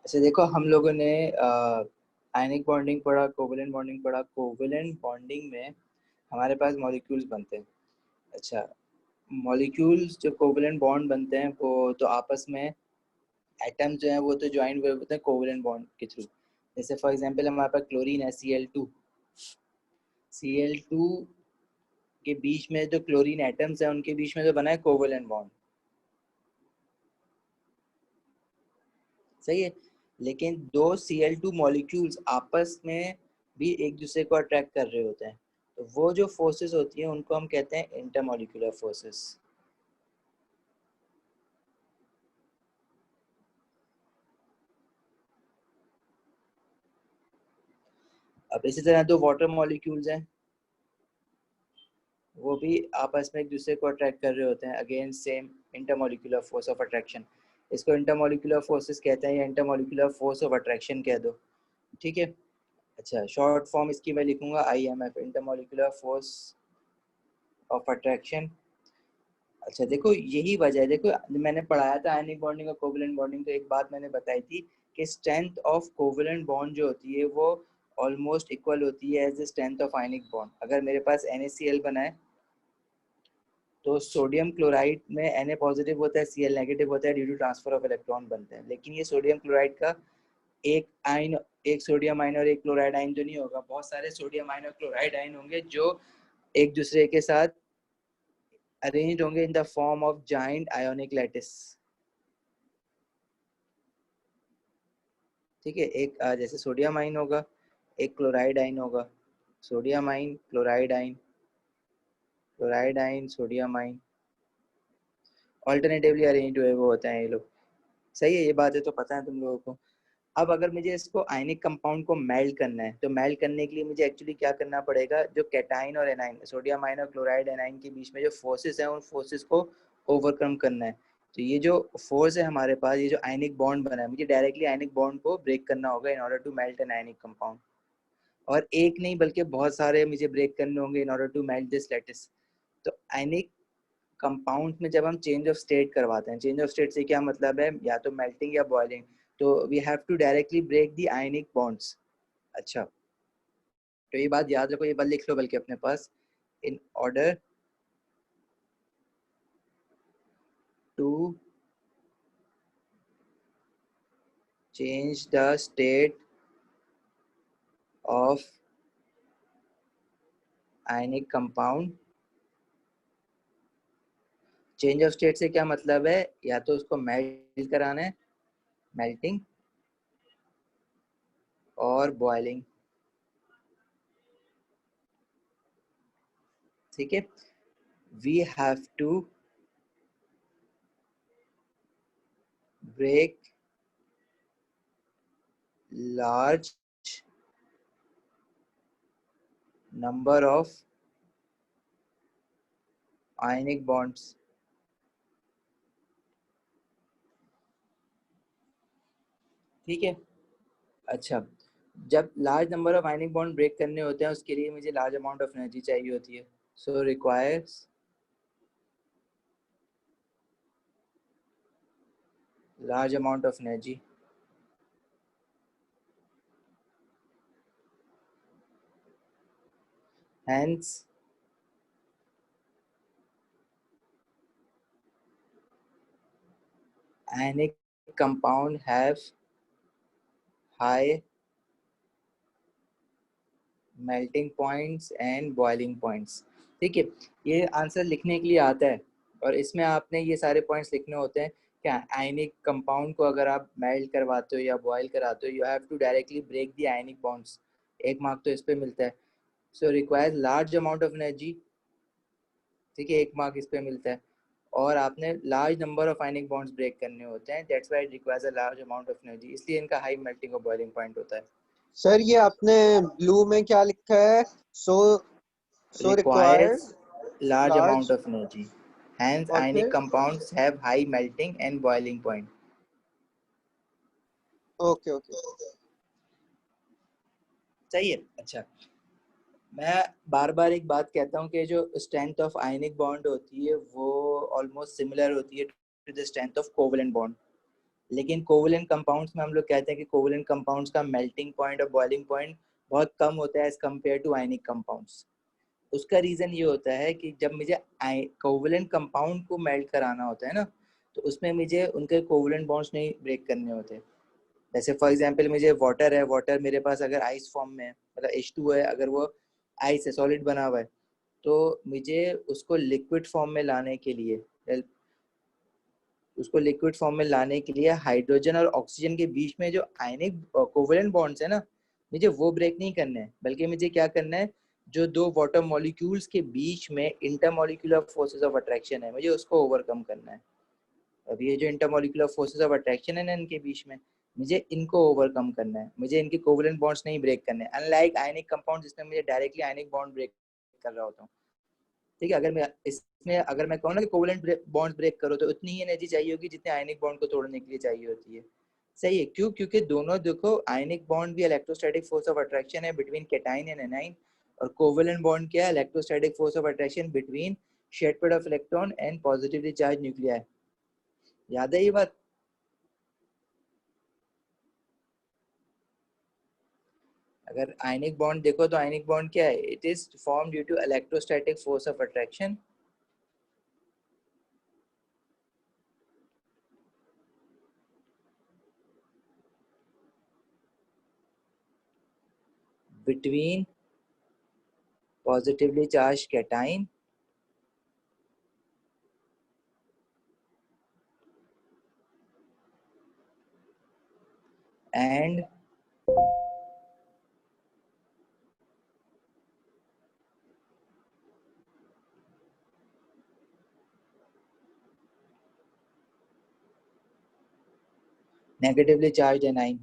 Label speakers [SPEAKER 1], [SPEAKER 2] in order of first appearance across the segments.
[SPEAKER 1] ऐसे देखो, हम लोगों ने आयनिक बॉन्डिंग पढ़ा, कोवेलेंट बॉन्डिंग पढ़ा। कोवेलेंट बॉन्डिंग में हमारे पास मॉलिक्यूल्स बनते हैं। अच्छा, मॉलिक्यूल्स जो कोवेलेंट बॉन्ड बनते हैं वो तो आपस में एटम जो है वो तो ज्वाइन हुए होते हैं कोवेलेंट बॉन्ड के थ्रू। जैसे फॉर एग्जांपल हमारे पास क्लोरीन है, Cl2। Cl2 के बीच में जो क्लोरीन एटम्स है उनके बीच में जो बना है कोवेलेंट बॉन्ड, सही है। लेकिन दो Cl2 मॉलिक्यूल्स आपस में भी एक दूसरे को अट्रैक्ट कर रहे होते हैं, तो वो जो फोर्सेस होती हैं उनको हम कहते हैं इंटरमॉलिक्यूलर फोर्सेस। अब इसी तरह दो वाटर मॉलिक्यूल्स हैं, वो भी आपस में एक दूसरे को अट्रैक्ट कर रहे होते हैं, again same intermolecular force of attraction. इसको इंटरमॉलिक्यूलर फोर्सेस कहते हैं या इंटरमॉलिक्यूलर फोर्स ऑफ अट्रैक्शन कह दो, ठीक है। अच्छा, शॉर्ट फॉर्म इसकी मैं लिखूंगा IMF, intermolecular force of attraction. अच्छा देखो, यही वजह है, देखो मैंने पढ़ाया था आयनिक बॉन्डिंग और कोवेलेंट बॉन्डिंग, तो एक बात मैंने बताई थी कि स्ट्रेंथ ऑफ कोवेलेंट बॉन्ड जो होती है वो ऑलमोस्ट इक्वल होती है as the strength of ionic bond. अगर मेरे पास NaCl बना है तो सोडियम क्लोराइड में Na पॉजिटिव होता है, Cl नेगेटिव होता है, due to transfer of electron बनते हैं। लेकिन ये सोडियम क्लोराइड का एक आयन, एक सोडियम आयन और एक क्लोराइड आयन तो नहीं होगा, बहुत सारे सोडियम आयन और क्लोराइड आयन होंगे जो एक दूसरे के साथ अरेंज होंगे in the form of giant ionic lattice, ठीक है। एक जैसे सोडियम आयन होगा, एक क्लोराइड आयन होगा, sodium ion, chloride ion, chloride ion, sodium ion, alternatively arrange हुए वो होते हैं ये लोग, सही है। ये बात है तो पता है तुम लोगों को। अब अगर मुझे इसको आयनिक कंपाउंड को मेल्ट करना है, तो मेल्ट करने के लिए मुझे एक्चुअली क्या करना पड़ेगा, जो कैटाइन और एनाइन, सोडियम आयन और क्लोराइड एनाइन के बीच में जो फोर्सेस हैं उन फोर्सेस को ओवरकम करना है। तो ये जो फोर्स है हमारे पास, ये जो आयनिक बॉन्ड बना है, मुझे डायरेक्टली आयनिक बॉन्ड को ब्रेक करना होगा in order to melt an ionic compound. और एक नहीं बल्कि बहुत सारे मुझे ब्रेक करने होंगे in order to melt this lattice. तो आयनिक कंपाउंड में जब हम चेंज ऑफ स्टेट करवाते हैं, चेंज ऑफ स्टेट से क्या मतलब है, या तो मेल्टिंग या बॉइलिंग, तो we have to directly break the ionic bonds. अच्छा, तो ये बात याद रखो, ये बात लिख लो बल्कि अपने पास, in order to change the state of ionic compound। Change of state से क्या मतलब है, या तो उसको मेल्ट कराना है, मेल्टिंग, और बॉइलिंग, ठीक है। We have to break large number of ionic bonds, ठीक है। अच्छा, जब large number of ionic bond break करने होते हैं उसके लिए मुझे लार्ज अमाउंट ऑफ एनर्जी चाहिए होती है, so requires large amount of energy। Hence, ionic compound have high melting points and boiling points, ठीक है। ये आंसर लिखने के लिए आता है और इसमें आपने ये सारे पॉइंट्स लिखने होते हैं। क्या आयनिक कंपाउंड को अगर आप मेल्ट करवाते हो या बॉयल कराते हो, you have to directly break the ionic bonds, एक मार्क तो इस पे मिलता है। So requires large amount of energy, ठीक है, एक मार्क इस पे मिलता है। और आपने large number of ionic bonds break करने होते हैं, that's why it requires a large amount of energy, इसलिए इनका हाई मेल्टिंग और बॉइलिंग पॉइंट होता है।
[SPEAKER 2] सर ये आपने ब्लू में क्या लिखा है, so requires
[SPEAKER 1] large
[SPEAKER 2] large,
[SPEAKER 1] amount of energy, hence
[SPEAKER 2] और
[SPEAKER 1] ionic
[SPEAKER 2] फिर
[SPEAKER 1] compounds have high melting and boiling point।
[SPEAKER 2] Okay okay
[SPEAKER 1] सही है। अच्छा, मैं बार बार एक बात कहता हूँ कि जो स्ट्रेंथ ऑफ आयनिक बॉन्ड होती है वो ऑलमोस्ट सिमिलर होती है to the strength of covalent bond. लेकिन कोवलेंट कंपाउंड्स में हम लोग कहते हैं कि कोवलेंट कंपाउंड्स का मेल्टिंग पॉइंट और बॉइलिंग पॉइंट बहुत कम होता है as compare to ionic compounds. उसका रीजन ये होता है कि जब मुझे कोवलेंट कंपाउंड को मेल्ट कराना होता है ना, तो उसमें मुझे उनके कोवलेंट बॉन्ड्स नहीं ब्रेक करने होते। जैसे फॉर एग्जांपल मुझे वाटर है, वाटर मेरे पास अगर आइस फॉर्म में मतलब H2 है, अगर वो आइस है, सॉलिड बना हुआ है, तो मुझे उसको लिक्विड फॉर्म में लाने के लिए हाइड्रोजन और ऑक्सीजन के बीच में जो आयनिक कोवेलेंट बॉन्ड्स है ना, मुझे वो ब्रेक नहीं करने हैं, बल्कि मुझे क्या करना है, जो दो वाटर मॉलिक्यूल्स के बीच में इंटरमॉलिक्यूलर फोर्सेस ऑफ अट्रैक्शन है, मुझे उसको ओवरकम करना है। अब ये जो इंटरमॉलिक्यूलर फोर्सेस ऑफ अट्रैक्शन है ना इनके बीच में, मुझे इनको ओवरकम करना है, मुझे इनके कोवेलेंट बॉन्ड्स नहीं ब्रेक करने, अनलाइक आयनिक कंपाउंड जिसमें मुझे डायरेक्टली आयनिक बॉन्ड ब्रेक कर रहा होता हूँ। ठीक है, अगर मैं कहूँ ना कि कोवेलेंट बॉन्ड ब्रेक करो, तो उतनी ही एनर्जी चाहिए होगी जितने आयनिक बॉन्ड को तोड़ने के लिए चाहिए होती है। सही है, क्यों? क्योंकि दोनों देखो, आयनिक बॉन्ड भी इलेक्ट्रोस्टैटिक फोर्स ऑफ अट्रैक्शन है बिटवीन कैटाइन एंड एनाइन, और कोवेलेंट बॉन्ड क्या है? Electrostatic force of attraction between shared pair of electron and positively charge nuclei. याद है ये बात? अगर आयनिक बॉन्ड देखो तो आयनिक बॉन्ड क्या है? It is form due to electrostatic force of attraction between positively charged cation and negatively charged anion।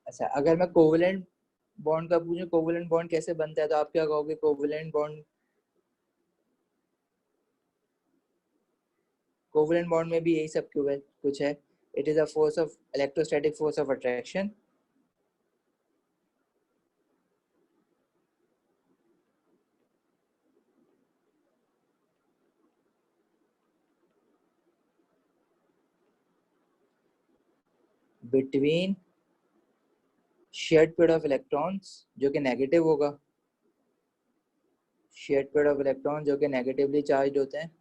[SPEAKER 1] अच्छा, अगर मैं कोवेलेंट बॉन्ड का पूछूं, कोवेलेंट बॉन्ड कैसे बनता है, तो आप क्या कहोगे? कोवेलेंट बॉन्ड में भी यही सब क्यों है, कुछ है। It is a force of electrostatic force of attraction between shared pair of electrons, जो कि नेगेटिव होगा, शेयर्ड पेयर ऑफ इलेक्ट्रॉन जो कि नेगेटिवली चार्ज होते हैं,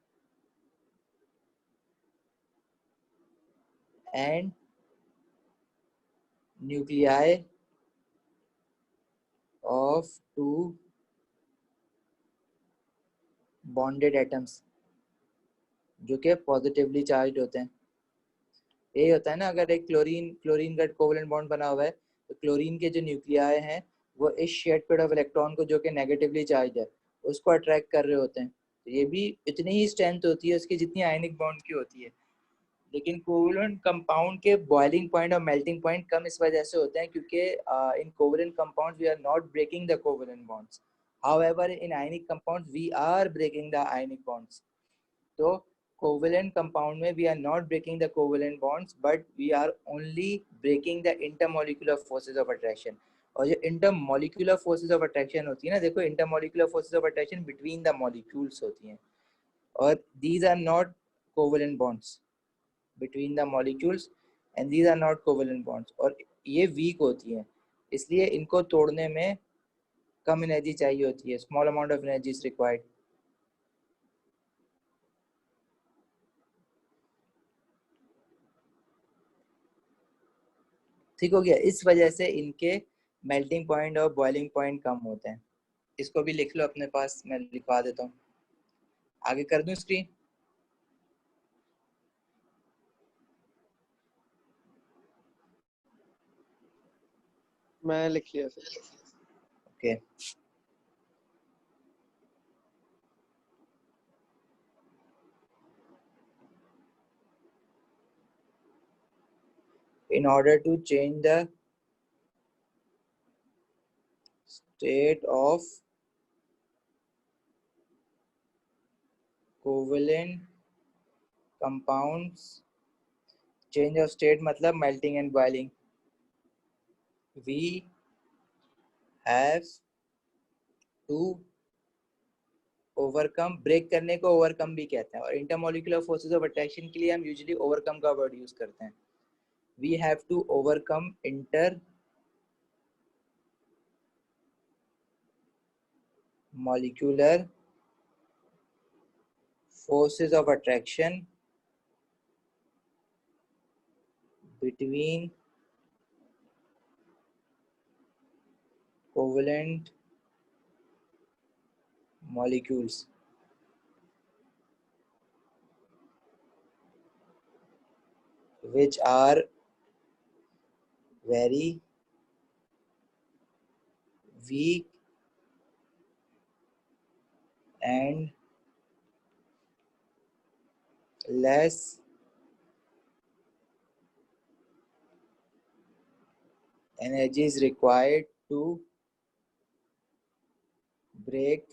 [SPEAKER 1] and nuclei of two bonded atoms जो कि पॉजिटिवली चार्ज होते हैं। यही होता है ना, अगर एक क्लोरीन क्लोरीन का कोवेलेंट बॉन्ड बना हुआ है, तो क्लोरीन के जो न्यूक्लियाई हैं वो इस शेयर्ड पेयर ऑफ इलेक्ट्रॉन को, जो कि नेगेटिवली चार्ज है, उसको अट्रैक्ट कर रहे होते हैं। तो ये भी इतनी ही स्ट्रेंथ होती है उसकी जितनी आयनिक बॉन्ड की होती है। लेकिन कोवेलेंट कंपाउंड के बॉइलिंग पॉइंट और मेल्टिंग पॉइंट कम इस वजह से होते हैं क्योंकि in covalent compounds we are not breaking the covalent bonds, however in ionic compounds we are breaking the ionic bonds. तो covalent compound में we are not breaking the covalent bonds but we are only breaking the intermolecular forces of attraction। और जो intermolecular forces of attraction होती है ना, देखो intermolecular forces of attraction between the molecules होती हैं, और these are not covalent bonds between the molecules and these are not covalent bonds, और ये weak होती हैं, इसलिए इनको तोड़ने में कम एनर्जी चाहिए होती है, small amount of energy is required। ठीक हो गया, इस वजह से इनके मेल्टिंग पॉइंट और बॉइलिंग पॉइंट कम होते हैं। इसको भी लिख लो अपने पास, मैं लिखवा देता हूँ, आगे कर दूं स्क्रीन।
[SPEAKER 2] मैं लिख लिया sir.
[SPEAKER 1] Okay, in order to change the state of covalent compounds, change of state मतलब melting and boiling, we have to overcome, break करने को ओवरकम भी कहते हैं, और इंटरमोलिकुलर फोर्सेस ऑफ अट्रैक्शन के लिए हम यूजुअली ओवरकम का वर्ड यूज करते हैं। we have to overcome intermolecular forces of attraction between covalent molecules which are very weak and less energy is required to break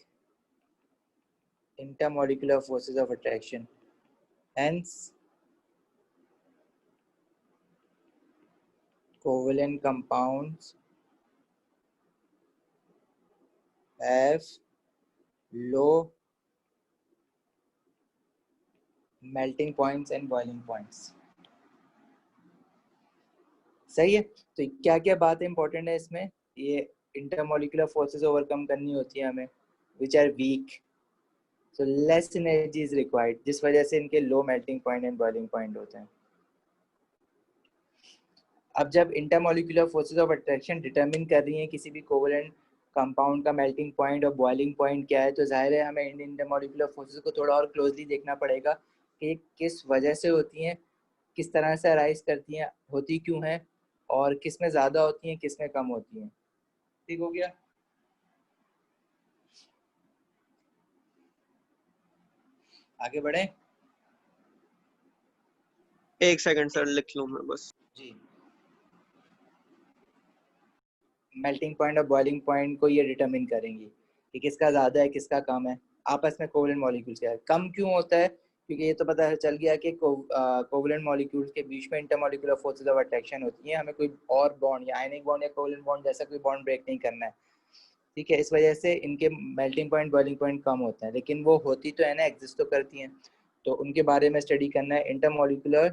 [SPEAKER 1] intermolecular forces of attraction. Hence, covalent compounds have low melting points and boiling points. सही है। तो क्या क्या बातें important है इसमें, ये intermolecular forces overcome करनी होती है हमें which are weak, so less energy is required, जिस वजह से इनके low melting point and boiling point होते हैं। अब जब intermolecular forces of attraction determine कर रही हैं किसी भी कोवलेंट कंपाउंड का मेल्टिंग पॉइंट और बॉइलिंग पॉइंट क्या है, तो जाहिर है हमें इन इंटरमोलिकुलर फोर्सेस को थोड़ा और क्लोजली देखना पड़ेगा कि किस वजह से होती हैं, किस तरह से अराइज करती हैं, होती क्यों हैं, और किस में ज़्यादा होती हैं किस में कम होती हैं। ठीक हो गया। आगे बढ़े।
[SPEAKER 2] एक सेकंड सर, लिख लूं मैं बस।
[SPEAKER 1] जी, मेल्टिंग पॉइंट और बॉइलिंग पॉइंट को ये डिटरमिन करेंगी कि किसका ज़्यादा है किसका कम है आपस में कोवलेंट मॉलिक्यूल्स का। कम क्यों होता है, क्योंकि ये तो पता चल गया कि कोवलेंट मॉलिक्यूल्स के बीच में इंटरमॉलिक्यूलर फोर्सेस ऑफ अट्रैक्शन होती हैं, हमें कोई और बॉन्ड या आयनिक बॉन्ड या कोवलेंट बॉन्ड जैसा कोई बॉन्ड ब्रेक नहीं करना है। ठीक है, इस वजह से इनके मेल्टिंग पॉइंट बॉइलिंग पॉइंट कम होते हैं, लेकिन वो होती तो है ना, एग्जिस्ट तो करती हैं, तो उनके बारे में स्टडी करना है। इंटरमॉलिक्यूलर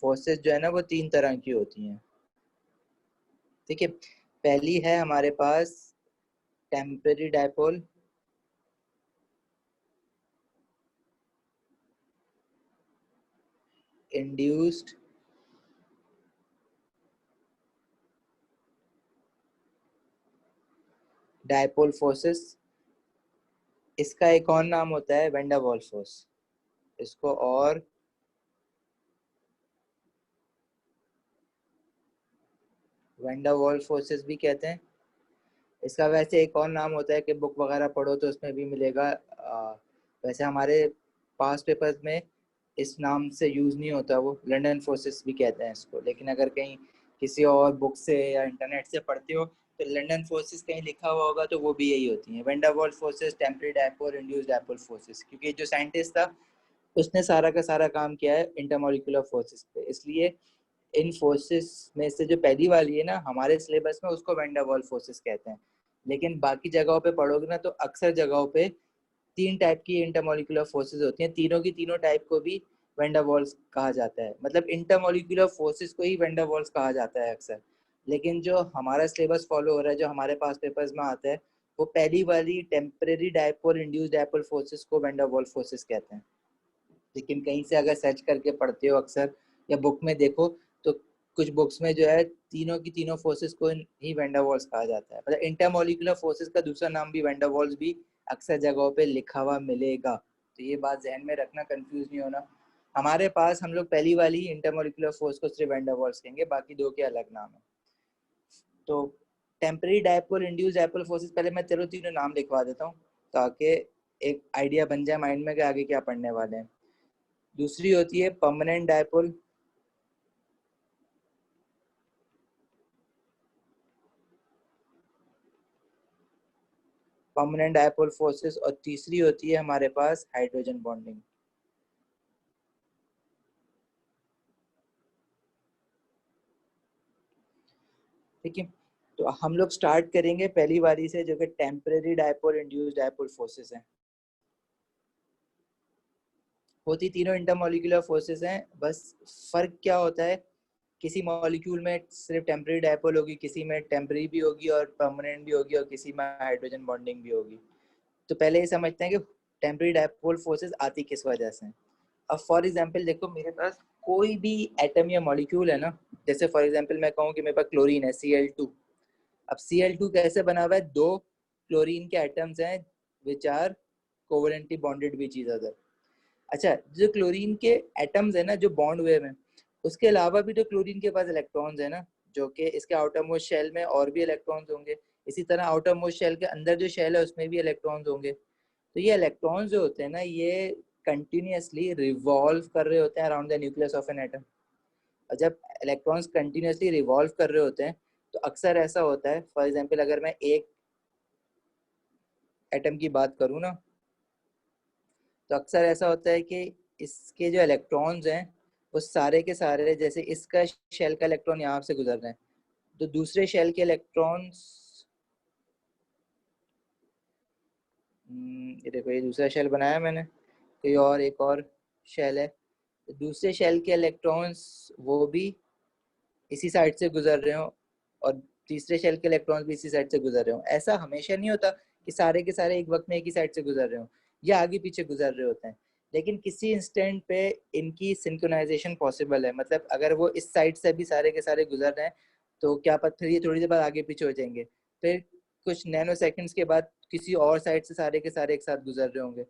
[SPEAKER 1] फोर्सेस जो है ना वो 3 तरह की होती हैं। ठीक है, पहली है हमारे पास temporary dipole, induced dipole forces. इसका एक और नाम होता है वैन डर वाल्स फोर्स, इसको और वैन डर वाल्स फोर्सेस भी कहते हैं। इसका वैसे एक और नाम होता है कि बुक वगैरह पढ़ो तो उसमें भी मिलेगा। वैसे हमारे पास पेपर्स में इस नाम से यूज़ नहीं होता, वो लंदन फोर्सेस भी कहते हैं इसको, लेकिन अगर कहीं किसी और बुक से या इंटरनेट से पढ़ते हो तो लंदन फोर्सेस कहीं लिखा हुआ होगा तो वो भी यही होती हैं, van der Waals forces, temporary dipole, induced dipole forces. क्योंकि जो साइंटिस्ट था उसने सारा का सारा काम किया है इंटरमोलिकुलर फोर्सेस पे, इसलिए इन फोर्सेस में से जो पहली वाली है ना हमारे सिलेबस में उसको वैन डर वाल्स फोर्सेस कहते हैं। लेकिन बाकी जगहों पे पढ़ोगे ना तो अक्सर जगहों पे 3 टाइप की इंटरमोलिकुलर फोर्सेस होती हैं, तीनों की तीनों टाइप को भी वैन डर वाल्स कहा जाता है, मतलब इंटरमोलिकुलर फोर्सेस को ही वैन डर वाल्स कहा जाता है अक्सर। लेकिन जो हमारा सिलेबस फॉलो हो रहा है, जो हमारे पास पेपर्स में आता है, वो पहली वाली temporary dipole induced dipole forces को वैन डर वाल्स फोर्सेस कहते हैं। लेकिन कहीं से अगर सर्च करके पढ़ते हो अक्सर या बुक में देखो तो कुछ बुक्स में जो है तीनों की तीनों फोर्सेस को ही वैन डर वाल्स कहा जाता है, मतलब इंटरमोलिकुलर फोर्सेस का दूसरा नाम भी वैन डर वाल्स भी अक्सर जगहों पे लिखा हुआ मिलेगा। तो ये बात जहन में रखना, कंफ्यूज नहीं होना। हमारे पास हम लोग पहली वाली इंटरमोलिकुलर फोर्स को सिर्फ वैन डर वाल्स कहेंगे, बाकी दो के अलग नाम है। तो temporary dipole induced dipole forces, पहले मैं चलो तीनों नाम लिखवा देता हूँ ताकि एक आइडिया बन जाए माइंड में कि आगे क्या पढ़ने वाले हैं। दूसरी होती है permanent dipole, permanent dipole forces, और तीसरी होती है हमारे पास हाइड्रोजन बॉन्डिंग। ठीक है, तो हम लोग स्टार्ट करेंगे पहली बारी से जो कि temporary dipole induced dipole forces हैं। होती तीनों इंटरमोलिकुलर फोर्सेस हैं, बस फर्क क्या होता है किसी मॉलिक्यूल में सिर्फ टेम्परेरी डायपोल होगी, किसी में टेम्परेरी भी होगी और परमानेंट भी होगी, और किसी में हाइड्रोजन बॉन्डिंग भी होगी। तो पहले ये समझते हैं कि टेम्परेरी डायपोल फोर्सेस आती किस वजह से। अब फॉर एग्जांपल देखो, मेरे पास कोई भी एटम या मॉलिक्यूल है ना, जैसे फॉर एग्जांपल मैं कहूँ कि मेरे पास क्लोरीन है Cl2। अब Cl2 कैसे बना हुआ है? दो क्लोरीन के एटम्स हैं which are covalently bonded with each other. अच्छा, जो क्लोरीन के एटम्स है ना जो बॉन्ड हुए हैं, उसके अलावा भी तो क्लोरीन के पास इलेक्ट्रॉन्स है ना, जो कि इसके आउटर मोस्ट शेल में और भी इलेक्ट्रॉन्स होंगे। इसी तरह आउटर मोस्ट शेल के अंदर जो शेल है उसमें भी इलेक्ट्रॉन्स होंगे। तो ये इलेक्ट्रॉन्स जो होते हैं ना, ये कंटिन्यूसली रिवॉल्व कर रहे होते हैं around the nucleus of an atom. और जब इलेक्ट्रॉन्स कंटिन्यूसली रिवॉल्व कर रहे होते हैं तो अक्सर ऐसा होता है, फॉर एग्जांपल अगर मैं एक एटम की बात करूँ ना, तो अक्सर ऐसा होता है कि इसके जो इलेक्ट्रॉन्स हैं वो सारे के सारे, जैसे इसका शेल का इलेक्ट्रॉन यहाँ से गुजर रहे हैं, तो दूसरे शेल के इलेक्ट्रॉन्स, ये देखो ये दूसरा शेल बनाया मैंने, कोई और एक और शेल है, तो दूसरे शेल के इलेक्ट्रॉन्स वो भी इसी साइड से गुजर रहे हो और तीसरे शेल के इलेक्ट्रॉन्स भी इसी साइड से गुजर रहे हो। ऐसा हमेशा नहीं होता कि सारे के सारे एक वक्त में एक ही साइड से गुजर रहे हो, या आगे पीछे गुजर रहे होते हैं, लेकिन किसी इंस्टेंट पे इनकी सिंक्रोनाइजेशन पॉसिबल है। मतलब अगर वो इस साइड से भी सारे के सारे गुजर रहे हैं तो क्या पता फिर ये थोड़ी देर बाद आगे पीछे हो जाएंगे, फिर कुछ नैनो सेकंड्स के बाद किसी और साइड से सारे के सारे एक साथ गुजर रहे होंगे।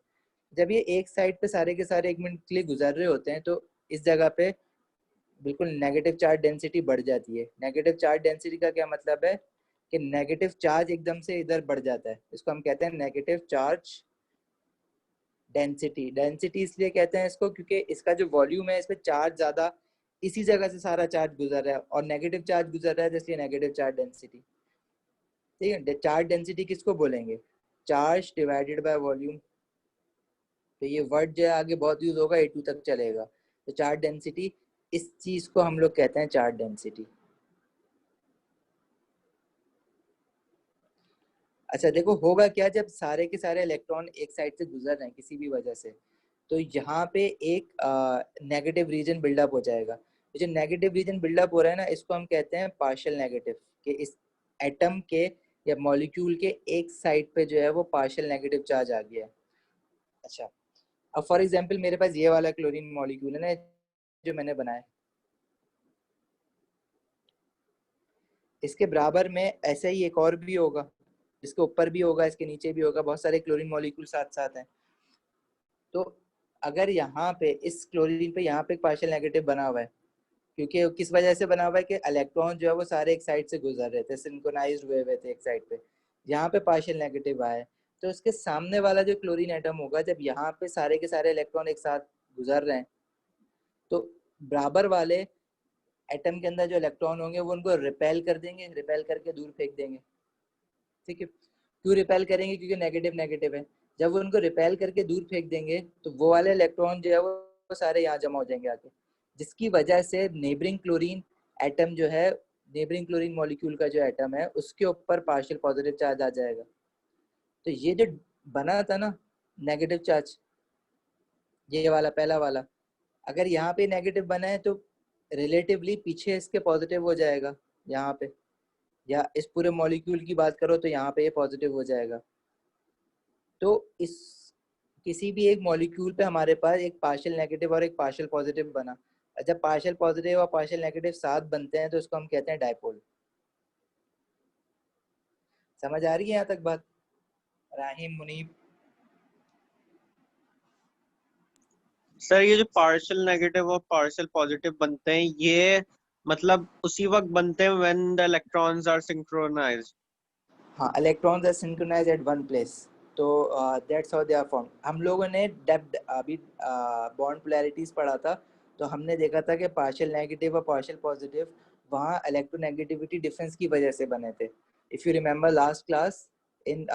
[SPEAKER 1] जब ये एक साइड पे सारे के सारे 1 मिनट के लिए गुजर रहे होते हैं तो इस जगह पे बिल्कुल नेगेटिव चार्ज डेंसिटी बढ़ जाती है। नेगेटिव चार्ज डेंसिटी का क्या मतलब है कि नेगेटिव चार्ज एकदम से इधर बढ़ जाता है, इसको हम कहते हैं नेगेटिव चार्ज डेंसिटी। डेंसिटी इसलिए कहते हैं इसको क्योंकि इसका जो वॉल्यूम है इस पर चार्ज ज्यादा, इसी जगह से सारा चार्ज गुजर रहा है और नेगेटिव चार्ज गुजर रहा है, इसलिए नेगेटिव चार्ज डेंसिटी। ठीक है, चार्ज डेंसिटी किसको बोलेंगे? Charge divided by volume. तो ये वर्ड जो है आगे बहुत यूज होगा, A2 तक चलेगा। तो चार्ज डेंसिटी, इस चीज को हम लोग कहते हैं चार्ज डेंसिटी। अच्छा देखो, होगा क्या जब सारे के सारे इलेक्ट्रॉन एक साइड से गुजर रहे हैं किसी भी वजह से, तो यहाँ पे एक नेगेटिव रीजन बिल्डअप हो जाएगा। तो जो नेगेटिव रीजन बिल्डअप हो रहा है ना, इसको हम कहते हैं पार्शियल नेगेटिव, कि इस एटम के या मॉलिक्यूल के एक साइड पे जो है वो पार्शियल नेगेटिव चार्ज आ गया है। अच्छा, अब फॉर एग्जांपल मेरे पास ये वाला क्लोरीन मॉलिक्यूल है ना जो मैंने बनाया, इसके बराबर में ऐसा ही एक और भी होगा, इसके ऊपर भी होगा, इसके नीचे भी होगा, बहुत सारे क्लोरीन मॉलिक्यूल साथ साथ हैं। तो अगर यहाँ पे इस क्लोरीन पे यहाँ पे एक पार्शियल नेगेटिव बना हुआ है, क्योंकि किस वजह से बना हुआ है कि इलेक्ट्रॉन जो है वो सारे एक साइड से गुजर रहे थे, सिंक्रोनाइज्ड हुए थे एक साइड पे, यहाँ पे पार्शियल नेगेटिव आया है, तो उसके सामने वाला जो क्लोरीन एटम होगा, जब यहाँ पे सारे के सारे इलेक्ट्रॉन एक साथ गुजर रहे हैं, तो बराबर वाले एटम के अंदर जो इलेक्ट्रॉन होंगे वो उनको रिपेल कर देंगे, रिपेल करके दूर फेंक देंगे। ठीक है, क्यों रिपेल करेंगे? क्योंकि नेगेटिव नेगेटिव है। जब वो उनको रिपेल करके दूर फेंक देंगे तो वो वाले इलेक्ट्रॉन जो है वो सारे यहाँ जमा हो जाएंगे आके, जिसकी वजह से नेबरिंग क्लोरीन एटम जो है, नेबरिंग क्लोरीन मॉलिक्यूल का जो एटम है उसके ऊपर पार्शियल पॉजिटिव चार्ज आ जाएगा। तो ये जो बना था ना नेगेटिव चार्ज, ये वाला पहला वाला, अगर यहाँ पे नेगेटिव बना है तो रिलेटिवली पीछे इसके पॉजिटिव हो जाएगा यहाँ पे, या इस पूरे मॉलिक्यूल की बात करो तो यहाँ पे ये पॉजिटिव हो जाएगा। तो इस किसी भी एक मॉलिक्यूल पे हमारे पास एक पार्शियल नेगेटिव और एक पार्शियल पॉजिटिव बना, जब पार्शियल पॉजिटिव और पार्शियल नेगेटिव साथ बनते हैं तो उसको हम कहते हैं डायपोल। समझ आ रही है यहाँ तक बात? राहिम, मुनीब?
[SPEAKER 2] सर ये जो पार्शियल नेगेटिव और पार्शियल पॉजिटिव बनते हैं, ये मतलब उसी वक्त बनते हैं when the electrons are synchronised.
[SPEAKER 1] हाँ, electrons are synchronised at one place, तो that's how they are formed. हम लोगों ने डेप्थ अभी बॉन्ड पोलैरिटीज पढ़ा था, तो हमने देखा था कि पार्शियल नेगेटिव और पार्शियल पॉजिटिव वहाँ इलेक्ट्रोनेगेटिविटी डिफरेंस की वजह से बने थे। If you remember last class in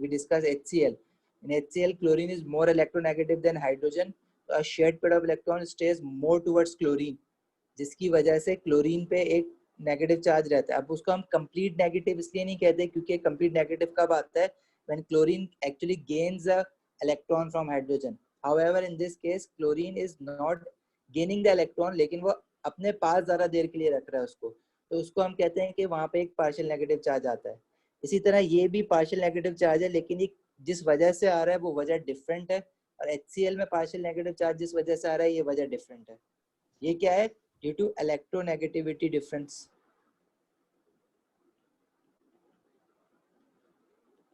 [SPEAKER 1] we discuss HCl. In HCl, chlorine is more electronegative than hydrogen. So a shared pair of electron stays more towards chlorine, जिसकी वजह से chlorine पे एक नेगेटिव चार्ज रहता है। अब उसको हम कंप्लीट नेगेटिव इसलिए नहीं कहते क्योंकि कंप्लीट नेगेटिव कब आता है? When chlorine actually gains a electron from hydrogen. However in this case chlorine is not gaining the electron, लेकिन वो अपने पास ज्यादा देर के लिए रख रहा है उसको, तो उसको हम कहते हैं कि वहां पे एक पार्शियल नेगेटिव चार्ज आता है। इसी तरह ये भी पार्शियल नेगेटिव चार्ज है, लेकिन ये जिस वजह से आ रहा है वो वजह डिफरेंट है, और HCl में पार्शियल नेगेटिव चार्ज जिस वजह से आ रहा है ये वजह डिफरेंट है। ये क्या है? Due to electronegativity difference.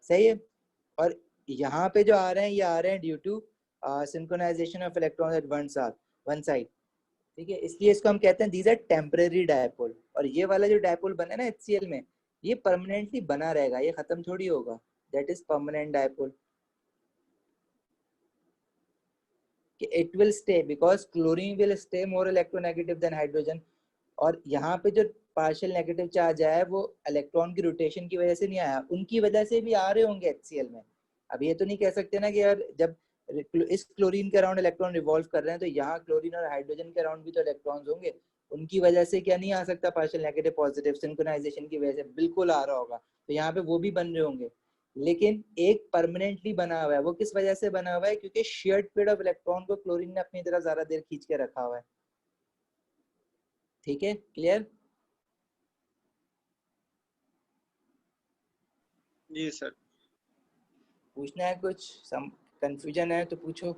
[SPEAKER 1] सही है। और यहाँ पे जो आ रहे हैं ये आ रहे हैं due to synchronization of electrons at one side. ठीक है, इसलिए इसको हम कहते हैं दीज आर टेम्परेरी डायपोल। और ये वाला जो डायपोल बना है ना HCl में, ये परमानेंटली बना रहेगा, ये खत्म थोड़ी होगा। That is permanent dipole. It will stay because chlorine will stay more electronegative than hydrogen. और यहाँ पे जो पार्शियल नेगेटिव चार्ज आया है वो इलेक्ट्रॉन की रोटेशन की वजह से नहीं आया, उनकी वजह से भी आ रहे होंगे HCl में। अब ये तो नहीं कह सकते ना कि यार जब इस क्लोरीन के अराउंड इलेक्ट्रॉन रिवॉल्व कर रहे हैं तो यहाँ क्लोरीन और हाइड्रोजन के अराउंड भी तो इलेक्ट्रॉन्स होंगे, उनकी वजह से क्या नहीं आ सकता पार्शियल नेगेटिव पॉजिटिव? सिंक्रोनाइजेशन की वजह से बिल्कुल आ रहा होगा, तो यहाँ पे वो भी बन रहे होंगे। लेकिन एक परमानेंटली बना हुआ है, वो किस वजह से बना हुआ है? क्योंकि शेयर्ड पेयर ऑफ इलेक्ट्रॉन को क्लोरीन ने अपनी तरफ ज्यादा देर खींच के रखा हुआ है। ठीक है, क्लियर?
[SPEAKER 2] जी सर।
[SPEAKER 1] पूछना है कुछ? सम कंफ्यूजन है तो पूछो।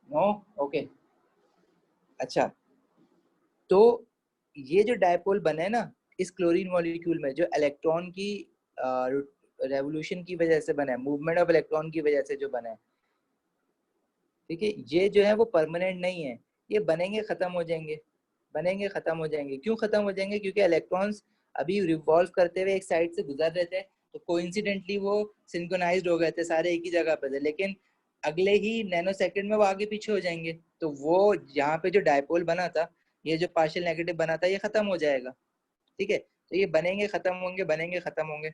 [SPEAKER 1] नो? ओके। अच्छा, तो ये जो डायपोल बने है ना इस क्लोरीन मॉलिक्यूल में, जो इलेक्ट्रॉन की रेवोल्यूशन की वजह से बना है, मूवमेंट ऑफ इलेक्ट्रॉन की वजह से जो बना है, ठीक है, ये जो है वो परमानेंट नहीं है, ये बनेंगे खत्म हो जाएंगे, बनेंगे खत्म हो जाएंगे। क्यों खत्म हो जाएंगे? क्योंकि इलेक्ट्रॉन्स अभी रिवॉल्व करते हुए एक साइड से गुजर रहे थे, तो कोइंसिडेंटली वो सिंक्रोनाइज्ड हो गए थे, सारे एक ही जगह पे थे, लेकिन अगले ही नैनो सेकंड में वो आगे पीछे हो जाएंगे। तो वो यहाँ पे जो डायपोल बना था, ये जो पार्शियल नेगेटिव बना था, ये खत्म हो जाएगा। ठीक है, तो ये बनेंगे खत्म होंगे, बनेंगे खत्म होंगे।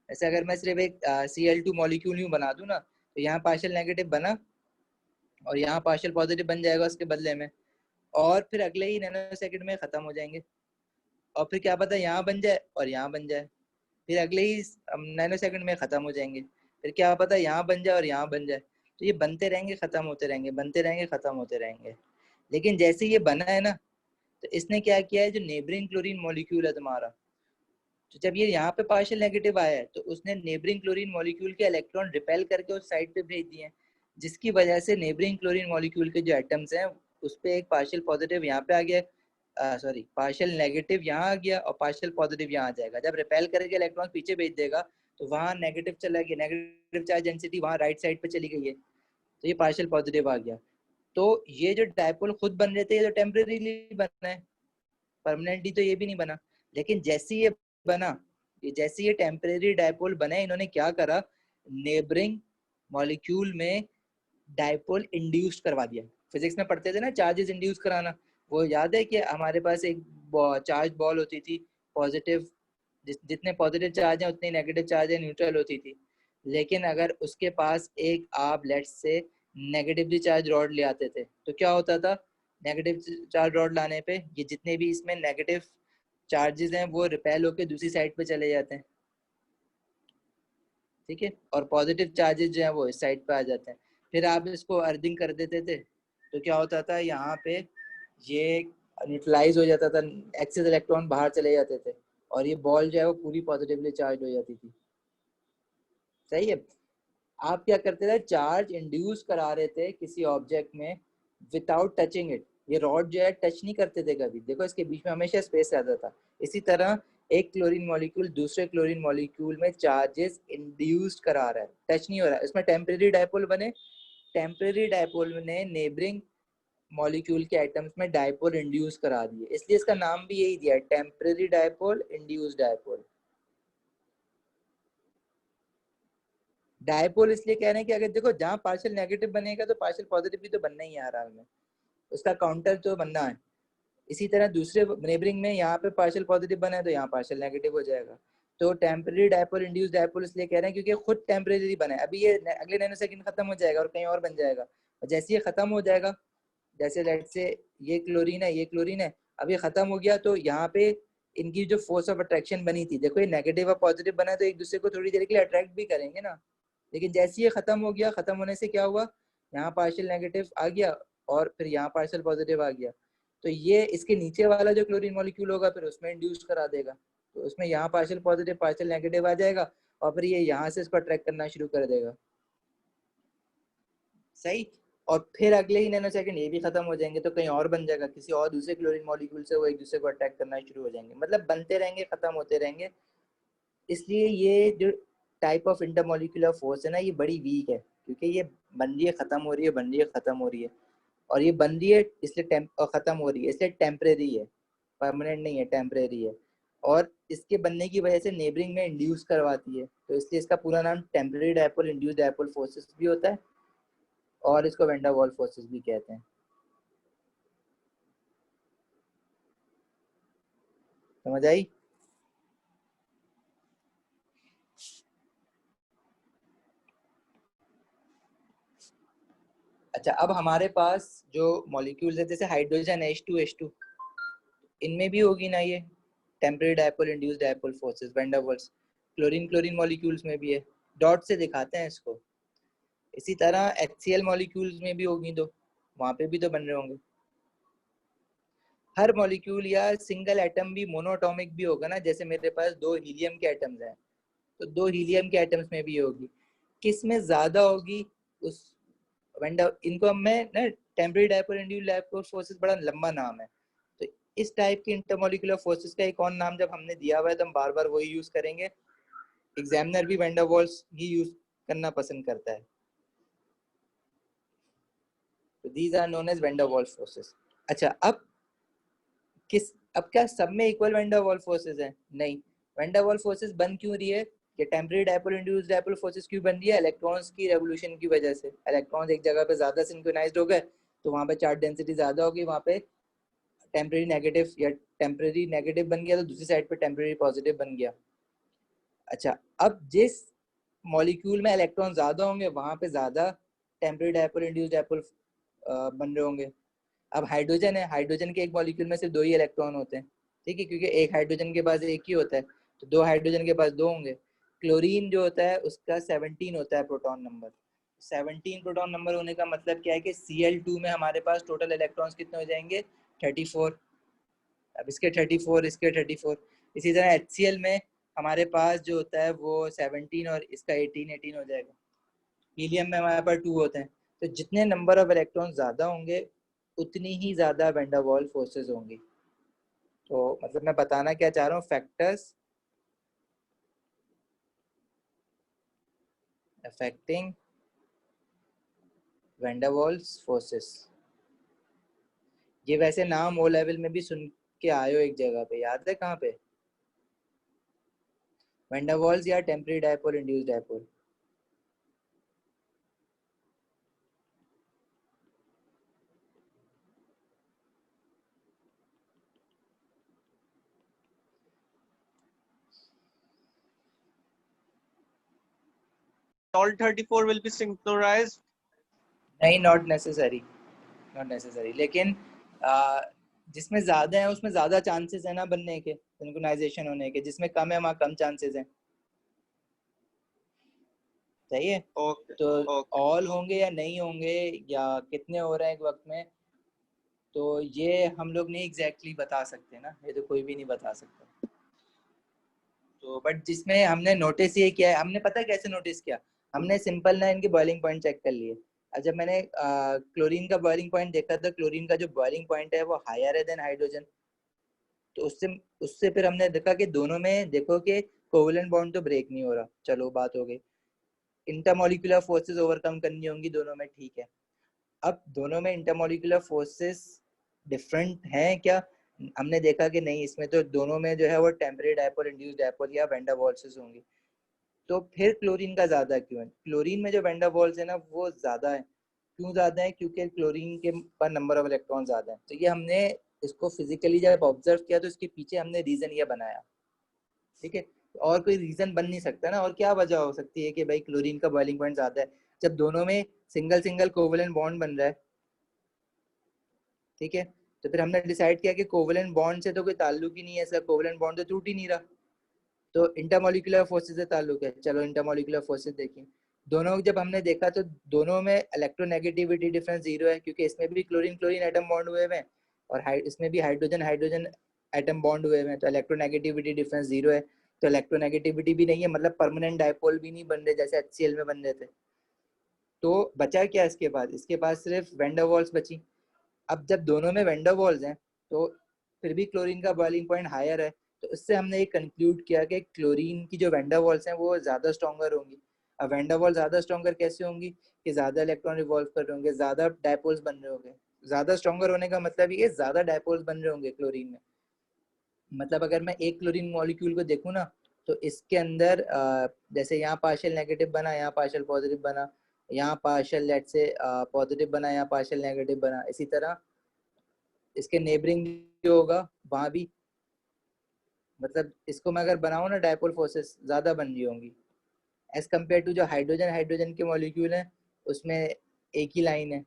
[SPEAKER 1] ऐसे अगर मैं सिर्फ एक Cl2 मॉलिक्यूल यूं बना दूं ना, तो यहाँ पार्शियल नेगेटिव बना और यहाँ पार्शियल पॉजिटिव बन जाएगा उसके बदले में, और फिर अगले ही नैनो सेकंड में खत्म हो जाएंगे। और फिर क्या पता यहाँ बन जाए और यहाँ बन जाए, फिर अगले ही नैनो सेकंड में खत्म हो जाएंगे, फिर क्या पता यहाँ बन जाए और यहाँ बन जाए। तो ये बनते रहेंगे, खत्म होते रहेंगे, बनते रहेंगे, खत्म होते रहेंगे। लेकिन जैसे ये बना है ना, तो इसने क्या किया है, जो नेबरिंग क्लोरीन मॉलिक्यूल है तुम्हारा, तो जब ये यहाँ पे पार्शियल नेगेटिव आया है तो उसने नेबरिंग क्लोरीन मॉलिक्यूल के इलेक्ट्रॉन रिपेल करके उस साइड पे भेज दिए, जिसकी वजह से नेबरिंग क्लोरीन मॉलिक्यूल के जो एटम्स हैं उस पे एक पार्शियल पॉजिटिव यहाँ पे आ गया, सॉरी पार्शियल नेगेटिव यहाँ आ गया और पार्शियल पॉजिटिव यहाँ आ जाएगा। जब रिपेल करके इलेक्ट्रॉन पीछे भेज देगा तो वहाँ नेगेटिव चला गया, नेगेटिव चार्ज डेंसिटी वहाँ राइट साइड पे चली गई है, तो ये पार्शियल पॉजिटिव आ गया। तो ये जो डायपोल खुद बन रहे थे ये तो टेम्परेरीली बना है, परमानेंटली तो ये भी नहीं बना। लेकिन जैसे ये बना, ये जैसे ये टेम्परेरी डायपोल बने, इन्होंने क्या करा, नेबरिंग मॉलिक्यूल में डायपोल इंड्यूस्ड करवा दिया। फिजिक्स में पढ़ते थे ना चार्जेस इंड्यूस कराना, वो याद है कि हमारे पास एक चार्ज बॉल होती थी, पॉजिटिव, जितने पॉजिटिव चार्ज है उतने नेगेटिव चार्ज है, न्यूट्रल होती थी। लेकिन अगर उसके पास एक आप let's say negatively charge rod ले आते थे तो क्या होता था, नेगेटिव चार्ज रॉड लाने पे ये जितने भी इसमें नेगेटिव चार्जेस हैं वो रिपेल होकर दूसरी साइड पे चले जाते हैं। ठीक है, और पॉजिटिव चार्जेस जो है वो इस साइड पे आ जाते हैं। फिर आप इसको अर्थिंग कर देते थे तो क्या होता था, यहाँ पे ये न्यूट्रलाइज हो जाता था, एक्सेस इलेक्ट्रॉन बाहर चले जाते थे और ये बॉल जो है वो पूरी पॉजिटिवली चार्ज हो जाती थी। सही है। आप क्या करते थे, चार्ज इंड्यूस करा रहे थे किसी ऑब्जेक्ट में विदाउट टचिंग इट, ये रॉड जो है टच नहीं करते थे कभी, देखो इसके बीच में हमेशा स्पेस रहता था। इसी तरह एक क्लोरीन मॉलिक्यूल दूसरे क्लोरीन मॉलिक्यूल में चार्जेस इंड्यूस्ड करा रहा है, टच नहीं हो रहा है, इसमें टेम्परेरी डायपोल बने, टेम्परेरी डायपोल ने नेबरिंग मॉलिक्यूल के एटम्स में डायपोल इंड्यूस करा दिए, इसलिए इसका नाम भी यही दिया, temporary dipole, induced dipole. Dipole इसलिए कह रहे हैं कि अगर देखो जहां पार्शियल नेगेटिव बनेगा तो पार्शियल पॉजिटिव भी तो बनना ही है हर हाल में, उसका काउंटर तो बनना है। इसी तरह दूसरे नेबरिंग में यहाँ पे पार्शियल पॉजिटिव बना है तो यहाँ पार्शियल नेगेटिव हो जाएगा। तो टेम्परेरी डायपोल इंड्यूस डायपोल इसलिए कह रहे हैं क्योंकि खुद टेम्परेरी बना है, अभी ये अगले नैनो सेकंड खत्म हो जाएगा और कहीं और बन जाएगा, और जैसे ये खत्म हो जाएगा, जैसे लेट से ये क्लोरीन है, ये क्लोरीन है, अब ये खत्म हो गया तो यहाँ पे इनकी जो फोर्स ऑफ अट्रैक्शन बनी थी, देखो ये नेगेटिव और पॉजिटिव बना है तो एक दूसरे को थोड़ी देर के लिए अट्रैक्ट भी करेंगे ना, लेकिन जैसे ये खत्म हो गया, खत्म होने से क्या हुआ, यहाँ पार्शियल नेगेटिव आ गया और फिर यहाँ पार्शियल पॉजिटिव आ गया, तो ये इसके नीचे वाला जो क्लोरीन मॉलिक्यूल होगा फिर उसमें इंड्यूस करा देगा, तो उसमें यहाँ पार्शियल पॉजिटिव पार्शियल नेगेटिव आ जाएगा और फिर ये यहाँ से इसको अट्रैक्ट करना शुरू कर देगा। सही। और फिर अगले ही नैनो सेकंड ये भी खत्म हो जाएंगे तो कहीं और बन जाएगा, किसी और दूसरे क्लोरीन मॉलिक्यूल से वो एक दूसरे को अट्रैक्ट करना शुरू हो जाएंगे, मतलब बनते रहेंगे, खत्म होते रहेंगे। इसलिए ये जो टाइप ऑफ इंटरमोलिकुलर फोर्स है ना, ये बड़ी वीक है, क्योंकि ये बन रही है खत्म हो रही है, बन रही है खत्म हो रही है, और ये बन रही है इसलिए खत्म हो रही है, इसलिए टेम्परेरी है, परमानेंट नहीं है, टेम्परेरी है। और इसके बनने की वजह से नेबरिंग में इंड्यूस करवाती है, तो इसलिए इसका पूरा नाम temporary dipole induced dipole forces भी होता है, और इसको वैन डर वाल्स फोर्सेस भी कहते हैं। समझ आई? अच्छा, अब हमारे पास जो मॉलिक्यूल्स है जैसे हाइड्रोजन H2 इनमें भी होगी ना ये temporary dipole induced dipole forces, van der Waals. Chlorine chlorine molecules में भी है, डॉट से दिखाते हैं इसको। इसी तरह HCl मॉलिक्यूल्स में भी होगी, तो वहां पे भी तो बन रहे होंगे। हर मॉलिक्यूल या सिंगल एटम भी मोनोटॉमिक भी होगा ना, जैसे मेरे पास 2 हीलियम के एटम्स हैं, तो 2 हीलियम के एटम्स में भी होगी। किस में ज्यादा होगी उस इनको मैं ना temporary dipole induced dipole forces बड़ा लंबा नाम है, तो इस टाइप के इंटरमोलिकुलर फोर्सेस का एक और नाम जब हमने दिया हुआ है तो हम बार बार वही यूज करेंगे। एग्जामिनर भी वैन डर वाल्स ही यूज करना पसंद करता है, तो these are known as van der Waals forces. अच्छा, अब क्या सब में equal van der Waals forces हैं? नहीं। वैन डर वाल्स फोर्सेस बन क्यों रही है, ये temporary dipole induced dipole forces क्यों बन रही है? इलेक्ट्रॉन्स की रेवोल्यूशन की वजह से। इलेक्ट्रॉन्स एक जगह पे ज्यादा सिंक्रोनाइज्ड हो गए तो वहां पे चार्ज डेंसिटी ज्यादा होगी, वहां पे टेम्परेरी नेगेटिव या टेम्परेरी नेगेटिव बन गया तो दूसरी साइड पे टेम्परेरी पॉजिटिव बन गया। अच्छा, अब जिस मॉलिक्यूल में इलेक्ट्रॉन ज्यादा होंगे वहां पे ज्यादा टेम्परेरी डायपोल इंड्यूस्ड डायपोल बन रहे होंगे। अब हाइड्रोजन है, हाइड्रोजन के एक मॉलिक्यूल में सिर्फ 2 ही इलेक्ट्रॉन होते हैं, ठीक है, क्योंकि एक हाइड्रोजन के पास एक ही होता है, तो 2 हाइड्रोजन के पास 2 होंगे। क्लोरीन जो होता है उसका 17 होता है प्रोटॉन नंबर। 17 प्रोटॉन नंबर होने का मतलब क्या है कि Cl2 में हमारे पास टोटल इलेक्ट्रॉन्स कितने हो जाएंगे? 34। अब इसके 34, इसके 34। इसी तरह HCl में हमारे पास जो होता है वो 17 और इसका 18 हो जाएगा। हीलियम में हमारे पास 2 होते हैं, तो जितने नंबर ऑफ इलेक्ट्रॉन ज्यादा होंगे उतनी ही ज्यादा वैन डर वाल्स फोर्सेस होंगी। तो मतलब मैं बताना क्या चाह रहा हूँ, factors affecting van der Waals forces. ये वैसे नाम ओ लेवल में भी सुन के आए हो एक जगह पे, याद है कहाँ पे? वैन डर वाल्स या temporary dipole induced dipole?
[SPEAKER 2] All 34 will be synchronized.
[SPEAKER 1] नहीं, नॉट नेसेसरी, नॉट नेसेसरी, लेकिन जिसमें ज्यादा है उसमें ज्यादा चांसेस है ना बनने के, सिंक्रोनाइजेशन होने के, जिसमें कम है वहाँ कम चांसेस हैं। सही है।
[SPEAKER 2] Okay.
[SPEAKER 1] तो
[SPEAKER 2] Okay.
[SPEAKER 1] ऑल होंगे या नहीं होंगे या कितने हो रहे हैं एक वक्त में, तो ये हम लोग नहीं एग्जैक्टली बता सकते ना, ये तो कोई भी नहीं बता सकता। तो बट जिसमें हमने नोटिस ये किया है, हमने पता कैसे नोटिस किया, हमने सिंपल ना इनके बॉइलिंग पॉइंट चेक कर लिए। जब मैंने क्लोरीन का बॉइलिंग पॉइंट देखा था, क्लोरीन का जो बॉइलिंग पॉइंट है वो हायर है देन हाइड्रोजन, तो उससे उससे फिर हमने देखा कि दोनों में देखो कि कोवलेंट बॉन्ड तो ब्रेक नहीं हो रहा, चलो बात हो गई। इंटरमोलिकुलर फोर्सेस ओवरकम करनी होंगी दोनों में, ठीक है। अब दोनों में इंटरमोलिकुलर फोर्सेस डिफरेंट हैं क्या? हमने देखा कि नहीं, इसमें तो दोनों में जो है वो टेम्परेरी डायपोल इंड्यूस्ड डायपोल या वैन डर वाल्स होंगी। तो फिर क्लोरीन का ज्यादा क्यों है? क्लोरीन में जो वैन डर वाल्स है ना वो ज्यादा है। क्यों ज्यादा है? क्योंकि क्लोरीन के पर नंबर ऑफ इलेक्ट्रॉन ज्यादा है। तो ये हमने इसको फिजिकली जब ऑब्जर्व किया तो इसके पीछे हमने रीजन ये बनाया, ठीक है। और कोई रीजन बन नहीं सकता ना, और क्या वजह हो सकती है कि भाई क्लोरीन का बॉइलिंग पॉइंट ज्यादा है जब दोनों में सिंगल सिंगल कोवलेंट बॉन्ड बन रहा है, ठीक है। तो फिर हमने डिसाइड किया कि कोवलेंट बॉन्ड से तो कोई ताल्लुक ही नहीं है, इसका कोवलेंट बॉन्ड तो टूट ही नहीं रहा, तो इंटरमोलिकुलर फोर्सेस से ताल्लुक है। चलो इंटरमोलिकुलर फोर्सेस देखें, दोनों जब हमने देखा तो दोनों में इलेक्ट्रोनेगेटिविटी डिफरेंस 0 है, क्योंकि इसमें भी क्लोरीन क्लोरीन एटम बॉन्ड हुए हुए हैं और इसमें भी हाइड्रोजन हाइड्रोजन एटम बॉन्ड हुए हुए हैं, तो इलेक्ट्रोनेगेटिविटी डिफरेंस 0 है। तो इलेक्ट्रोनेगेटिविटी भी नहीं है, मतलब परमानेंट डायपोल भी नहीं बन रहे जैसे HCl में बन रहे थे। तो बचा क्या इसके बाद? इसके पास सिर्फ वेंडर वॉल्स बची। अब जब दोनों में वेंडर वॉल्स हैं तो फिर भी क्लोरीन का बॉइलिंग पॉइंट हायर है, तो इससे हमने ये कंक्लूड किया कि क्लोरीन की जो वेंडर वॉल्स हैं वो ज़्यादा स्ट्रॉन्गर होंगी। अब वेंडर वॉल ज़्यादा स्ट्रॉन्गर कैसे होंगी? कि ज़्यादा इलेक्ट्रॉन रिवॉल्व कर रहे होंगे, ज़्यादा डायपोल्स बन रहे होंगे। ज़्यादा स्ट्रॉन्गर होने का मतलब ये ज़्यादा डायपोल्स बन रहे होंगे क्लोरीन में। मतलब अगर मैं एक क्लोरीन मॉलिक्यूल को देखूँ ना, तो इसके अंदर जैसे यहाँ पार्शियल नेगेटिव बना, यहाँ पार्शियल पॉजिटिव बना, यहाँ पार्शियल लेट से पॉजिटिव बना, यहाँ पार्शियल नेगेटिव बना, इसी तरह इसके नेबरिंग जो होगा वहां भी, मतलब इसको मैं अगर बनाऊँ ना, डायपोल फोर्सेस ज्यादा बन रही होंगी एज कम्पेयर टू जो हाइड्रोजन हाइड्रोजन के मॉलिक्यूल हैं उसमें एक ही लाइन है।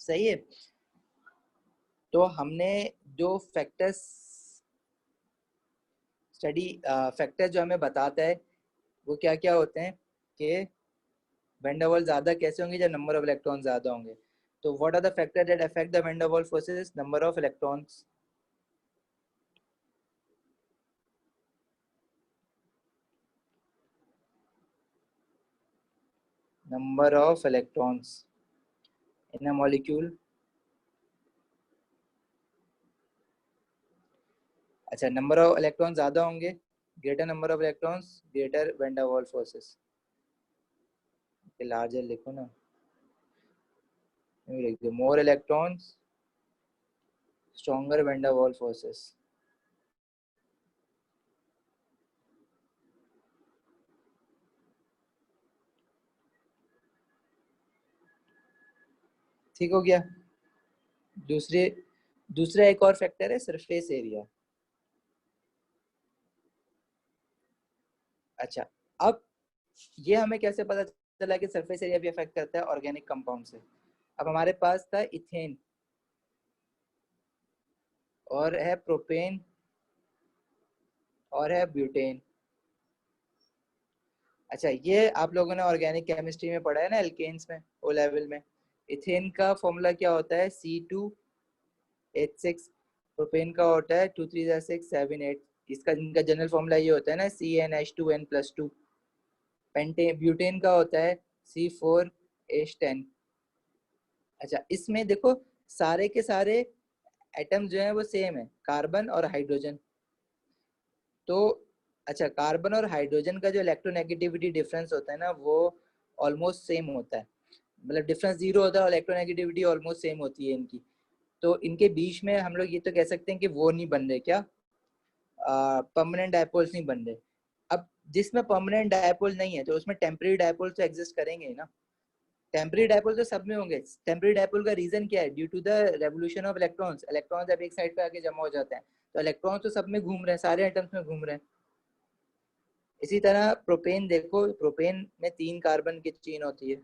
[SPEAKER 1] सही है। तो हमने जो फैक्टर्स स्टडी फैक्टर जो हमें बताता है वो क्या क्या होते हैं कि वैन डर वाल्स ज्यादा कैसे होंगे? जब नंबर ऑफ इलेक्ट्रॉन ज्यादा होंगे। तो what are the factor that affect the van der Waals forces? Number of electrons, number of electrons in a molecule। अच्छा, नंबर ऑफ इलेक्ट्रॉन ज्यादा होंगे, greater number of electrons greater van der Waals forces. Larger लिखो ना, लिख दो मोर electrons stronger van der वाल forces. ठीक हो गया। दूसरे दूसरा एक और फैक्टर है सरफेस एरिया। अच्छा, अब ये हमें कैसे पता चला कि सरफेस एरिया भी अफेक्ट करता है ऑर्गेनिक कंपाउंड से? अब हमारे पास था इथेन और है प्रोपेन और है ब्यूटेन। अच्छा, ये आप लोगों ने ऑर्गेनिक केमिस्ट्री में पढ़ा है ना, एल्केन्स में, ओ लेवल में। इथेन का फॉर्मूला क्या होता है? C2H6। प्रोपेन का होता है 2 3 6 7 8। इसका इनका जनरल फॉर्मूला ये होता है ना, CnH2n+2। पेंटे ब्यूटेन का होता है C4H10। अच्छा, इसमें देखो सारे के सारे एटम जो है वो सेम है, कार्बन और हाइड्रोजन। तो अच्छा, कार्बन और हाइड्रोजन का जो इलेक्ट्रोनेगेटिविटी डिफरेंस होता है ना, वो ऑलमोस्ट सेम होता है। मतलब डिफरेंस 0 होता है और इलेक्ट्रोनेगेटिविटी ऑलमोस्ट सेम होती है इनकी। तो इनके बीच में हम लोग ये तो कह सकते हैं कि वो नहीं बन रहे, क्या परमानेंट डायपोल्स नहीं बन रहे। अब जिसमें परमानेंट डायपोल नहीं है तो उसमें टेम्परेरी डायपोल तो एग्जिस्ट करेंगे ही ना। टेम्परेरी डायपोल तो सब में होंगे। टेम्परेरी डायपोल का रीजन क्या है? Due to the revolution of electrons. Electrons जब एक साइड पे आके जमा हो जाते हैं तो इलेक्ट्रॉन्स तो सब में घूम रहे हैं, सारे एटम्स में घूम रहे हैं। इसी तरह प्रोपेन देखो, प्रोपेन में 3 कार्बन की चेन होती है।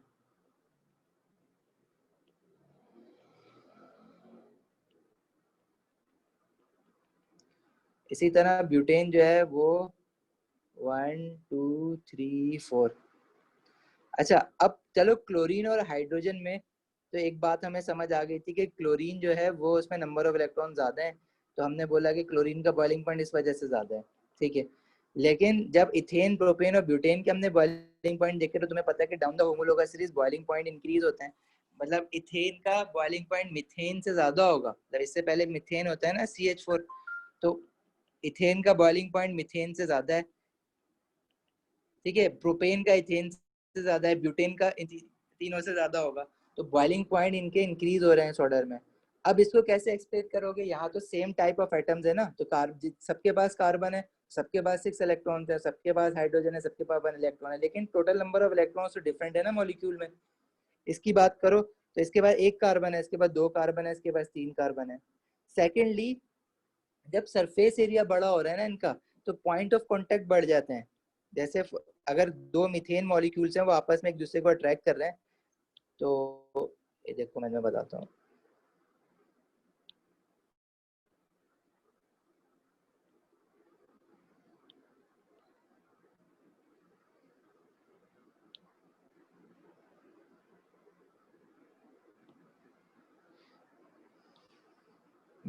[SPEAKER 1] इसी तरह ब्यूटेन जो है वो 1 2 3 4। अच्छा, अब चलो क्लोरीन और हाइड्रोजन में तो एक बात हमें समझ आ गई थी कि क्लोरीन जो है वो उसमें नंबर ऑफ इलेक्ट्रॉन ज्यादा है, तो हमने बोला कि क्लोरीन का बॉइलिंग पॉइंट इस वजह से ज्यादा है। ठीक है, लेकिन जब इथेन प्रोपेन और ब्यूटेन के हमने बॉइलिंग पॉइंट देखे तो तुम्हें पता है कि down the homologous series boiling point increase होते हैं। मतलब इथेन का बॉइलिंग पॉइंट मिथेन से ज्यादा होगा। मतलब इससे पहले मिथेन होता है ना, CH4, तो इथेन का बॉइलिंग पॉइंट मिथेन से ज्यादा है। ठीक है, प्रोपेन का इथेन से ज्यादा है, ब्यूटेन का तीनों से ज्यादा होगा। तो बॉइलिंग पॉइंट इनके इंक्रीज हो रहे हैं इस ऑर्डर में। अब इसको कैसे एक्सप्लेन करोगे? यहाँ तो सेम टाइप ऑफ एटम्स है ना, तो सबके पास कार्बन है, सबके पास 6 इलेक्ट्रॉन है, सबके पास हाइड्रोजन है, सबके पास 1 इलेक्ट्रॉन है, लेकिन टोटल नंबर ऑफ इलेक्ट्रॉन तो डिफरेंट है ना मॉलिक्यूल में। इसकी बात करो तो इसके पास 1 कार्बन है, इसके पास 2 कार्बन है, इसके पास 3 कार्बन है। सेकेंडली, जब सरफेस एरिया बड़ा हो रहा है ना इनका, तो पॉइंट ऑफ कांटेक्ट बढ़ जाते हैं। जैसे अगर 2 मीथेन मॉलिक्यूल्स हैं वो आपस में एक दूसरे को अट्रैक्ट कर रहे हैं, तो ये देखो मैं बताता हूँ।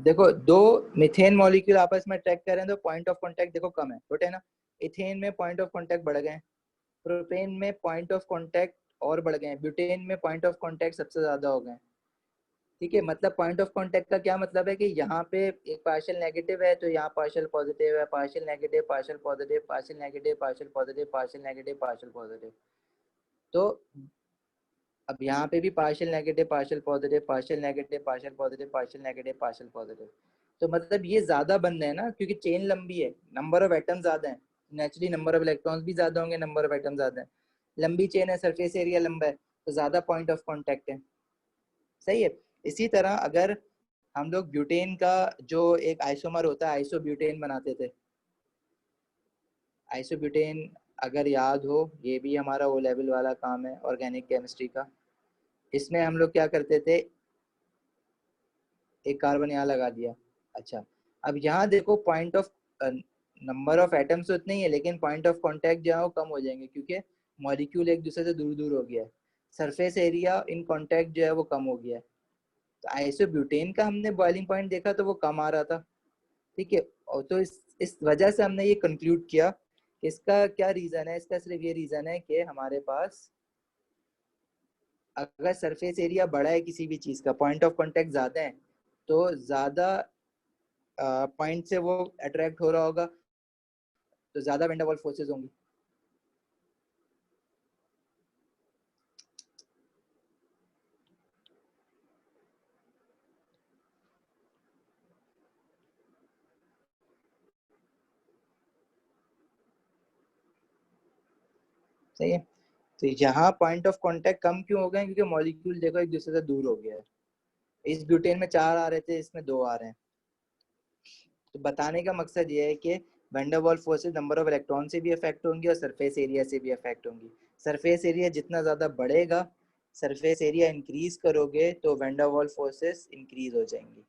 [SPEAKER 1] देखो दो मिथेन मॉलिक्यूल आपस में अट्रैक्ट कर रहे हैं तो पॉइंट ऑफ कांटेक्ट देखो कम है, छोटे है ना। इथेन में पॉइंट ऑफ कांटेक्ट बढ़ गए, प्रोपेन में पॉइंट ऑफ कांटेक्ट और बढ़ गए, ब्यूटेन में पॉइंट ऑफ कांटेक्ट सबसे ज्यादा हो गए। ठीक है, मतलब पॉइंट ऑफ कांटेक्ट का क्या मतलब है कि यहाँ पे एक पार्शियल नेगेटिव है तो यहाँ पार्शियल पॉजिटिव है, partial negative, partial positive, partial negative, partial positive, partial negative, partial positive. तो अब यहाँ पे भी partial negative, partial positive, partial negative, partial positive, partial negative, partial positive. तो मतलब ये ज्यादा बंद है ना, क्योंकि चेन लंबी है, नंबर ऑफ एटम ज्यादा है, नेचुरली नंबर ऑफ इलेक्ट्रॉन्स भी ज्यादा होंगे, नंबर ऑफ एटम ज्यादा है, लंबी चेन है, सरफेस एरिया लंबा है, तो ज्यादा पॉइंट ऑफ कॉन्टेक्ट है। सही है। इसी तरह अगर हम लोग ब्यूटेन का जो एक आइसोमर होता है आइसोब्यूटेन बनाते थे, आइसोब्यूटेन अगर याद हो, ये भी हमारा ओ लेवल वाला काम है ऑर्गेनिक केमिस्ट्री का। इसमें हम लोग क्या करते थे, एक कार्बन यहाँ लगा दिया। अच्छा, अब यहाँ देखो point of number of atoms तो इतने ही है, लेकिन पॉइंट ऑफ कांटेक्ट जो है वो कम हो जाएंगे क्योंकि मॉलिक्यूल एक दूसरे से दूर दूर हो गया है, सरफेस एरिया इन कांटेक्ट जो है वो कम हो गया है। तो आइसोब्यूटेन का हमने बॉइलिंग पॉइंट देखा तो वो कम आ रहा था। ठीक है, और तो इस वजह से हमने ये कंक्लूड किया कि इसका क्या रीजन है, इसका सिर्फ ये रीजन है कि हमारे पास अगर सरफेस एरिया बड़ा है किसी भी चीज का, पॉइंट ऑफ कांटेक्ट ज्यादा है, तो ज्यादा पॉइंट से वो अट्रैक्ट हो रहा होगा, तो ज्यादा वैन डर वाल्स फोर्सेस होंगी। सही है। तो यहाँ पॉइंट ऑफ कांटेक्ट कम क्यों हो गए, क्योंकि मॉलिक्यूल देखो एक दूसरे से दूर हो गया है। इस ब्यूटेन में 4 आ रहे थे, इसमें 2 आ रहे हैं। तो बताने का मकसद ये है कि van der Waals forces number of electron से भी अफेक्ट होंगी और सरफेस एरिया से भी अफेक्ट होंगी। सरफेस एरिया जितना ज्यादा बढ़ेगा, सरफेस एरिया इंक्रीज करोगे तो van der Waals forces increase हो जाएंगी।